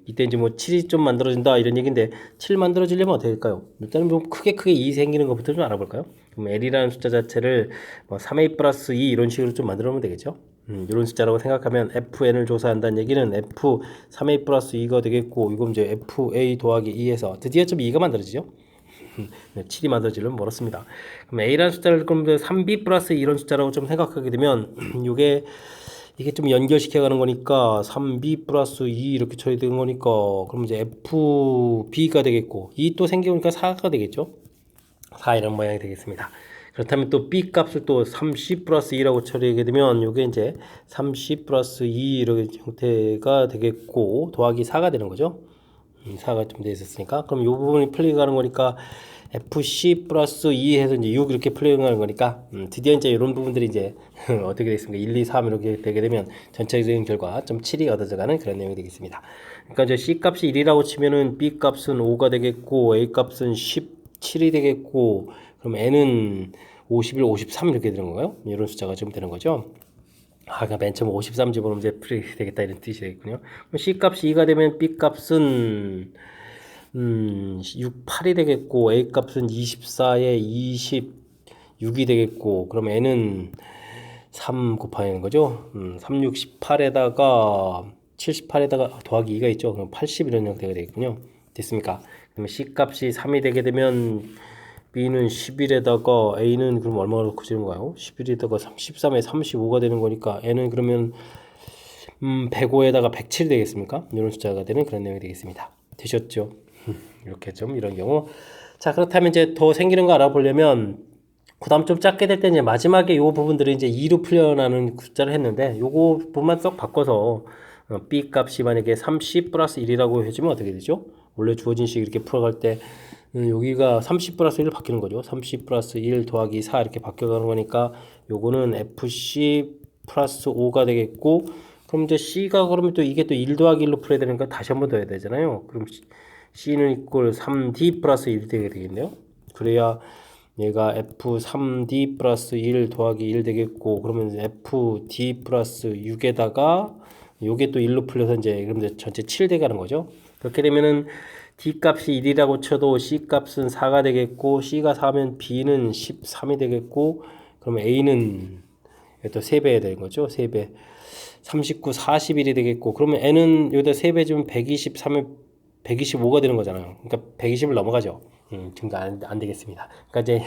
이때 이제 뭐 7이 좀 만들어진다 이런 얘기인데 7 만들어지려면 어떻게 될까요? 일단은 좀 크게 2 생기는 것부터 좀 알아볼까요? 그럼 L이라는 숫자 자체를 뭐 3A 플러스 2 이런 식으로 좀 만들어 놓으면 되겠죠? 이런 숫자라고 생각하면 FN을 조사한다는 얘기는 F 3A 플러스 2가 되겠고, 이건 이제 FA 더하기 2에서 드디어 좀 2가 만들어지죠? 7이 만들어지려면 멀었습니다. 그럼 A라는 숫자를 그럼 3B 플러스 이런 숫자라고 좀 생각하게 되면 이게 좀 연결시켜가는 거니까 3B 플러스 2 이렇게 처리되는 거니까 그럼 이제 FB가 되겠고 2 또 생기니까 4가 되겠죠. 4 이런 모양이 되겠습니다. 그렇다면 또 B 값을 또 3C 플러스 2라고 처리하게 되면 요게 이제 3C 플러스 2 이렇게 형태가 되겠고 더하기 4가 되는 거죠. 4가 좀 돼 있었으니까 그럼 요 부분이 풀리가는 거니까 FC 플러스 2 해서 이제 6 이렇게 풀리가는 거니까 드디어 이제 이런 부분들이 이제 어떻게 되겠습니까? 1, 2, 3 이렇게 되게 되면 전체적인 결과 좀 7이 얻어져가는 그런 내용이 되겠습니다. 그러니까 이제 C 값이 1이라고 치면은 B 값은 5가 되겠고 A 값은 17이 되겠고 그럼 N은 51, 53 이렇게 되는 건가요? 이런 숫자가 좀 되는 거죠. 그러니까 맨 처음 53 집어넣으면 이제 풀이 되겠다 이런 뜻이 되겠군요. 그럼 C 값이 2가 되면 B 값은 6, 8이 되겠고 A 값은 24에 26이 되겠고 그럼 N은 3 곱하는 거죠. 3, 6, 18에다가 78에다가 더하기 2가 있죠. 그럼 80 이런 형태가 되겠군요. 됐습니까? 그러면 C 값이 3이 되게 되면 B는 11에다가 A는 그럼 얼마나 커지는가요? 11에다가 13에 35가 되는 거니까 N은 그러면 105에다가 107 되겠습니까? 이런 숫자가 되는 그런 내용이 되겠습니다. 되셨죠? 이렇게 좀 이런 경우. 자, 그렇다면 이제 더 생기는 거 알아보려면 그 다음 좀 작게 될 때 이제 마지막에 요 부분들을 이제 2로 풀려나는 숫자를 했는데 요거 부분만 쏙 바꿔서 B 값이 만약에 30 플러스 1이라고 해주면 어떻게 되죠? 원래 주어진 식 이렇게 풀어갈 때 여기가 30 플러스 1 바뀌는 거죠. 30 플러스 1 더하기 4 이렇게 바뀌어가는 거니까 요거는 FC 플러스 5가 되겠고 그럼 이제 C가 그러면 또 이게 또 1 더하기 1로 풀어야 되니까 다시 한번 더 해야 되잖아요. 그럼 C는 이꼴 3D 플러스 1이 되게 되겠네요. 그래야 얘가 F3D 플러스 1 더하기 1 되겠고 그러면 FD 플러스 6에다가 요게 또 1로 풀려서 이제 그럼 이제 전체 7 돼가는 거죠. 그렇게 되면은 D 값이 1이라고 쳐도 C 값은 4가 되겠고 C가 4면 B는 13이 되겠고 그러면 A는 또 3배 되는 거죠. 3배 39, 41이 되겠고 그러면 N은 여기다 3배 주면 123에 125가 되는 거잖아요. 그러니까 120을 넘어가죠. 지금 안 되겠습니다. 그러니까 이제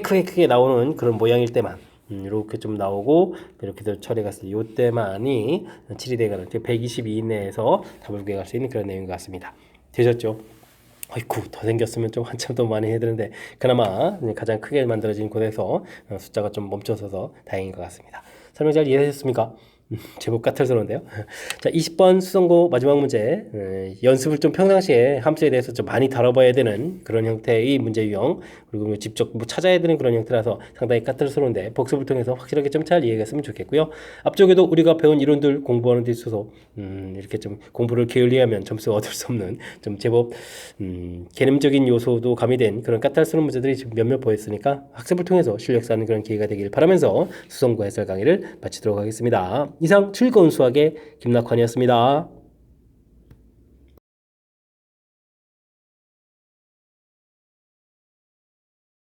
크게 나오는 그런 모양일 때만 이렇게 좀 나오고 이렇게 처리가 갔을 때 이때만이 7이 되가는 122 이내에서 답을 구해갈 수 있는 그런 내용인 것 같습니다. 되셨죠? 아이쿠 더 생겼으면 좀 한참 더 많이 해야 되는데 그나마 가장 크게 만들어진 곳에서 숫자가 좀 멈춰서서 다행인 것 같습니다. 설명 잘 이해하셨습니까? 제법 까탈스러운데요. 자, 20번 수성고 마지막 문제. 연습을 좀 평상시에 함수에 대해서 좀 많이 다뤄봐야 되는 그런 형태의 문제 유형 그리고 직접 뭐 찾아야 되는 그런 형태라서 상당히 까탈스러운데 복습을 통해서 확실하게 좀 잘 이해했으면 좋겠고요. 앞쪽에도 우리가 배운 이론들 공부하는 데 있어서 이렇게 좀 공부를 게을리하면 점수 얻을 수 없는 좀 제법 개념적인 요소도 가미된 그런 까탈스러운 문제들이 지금 몇몇 보였으니까 학습을 통해서 실력 쌓는 그런 기회가 되길 바라면서 수성고 해설 강의를 마치도록 하겠습니다. 이상 즐거운 수학의 김낙환이었습니다.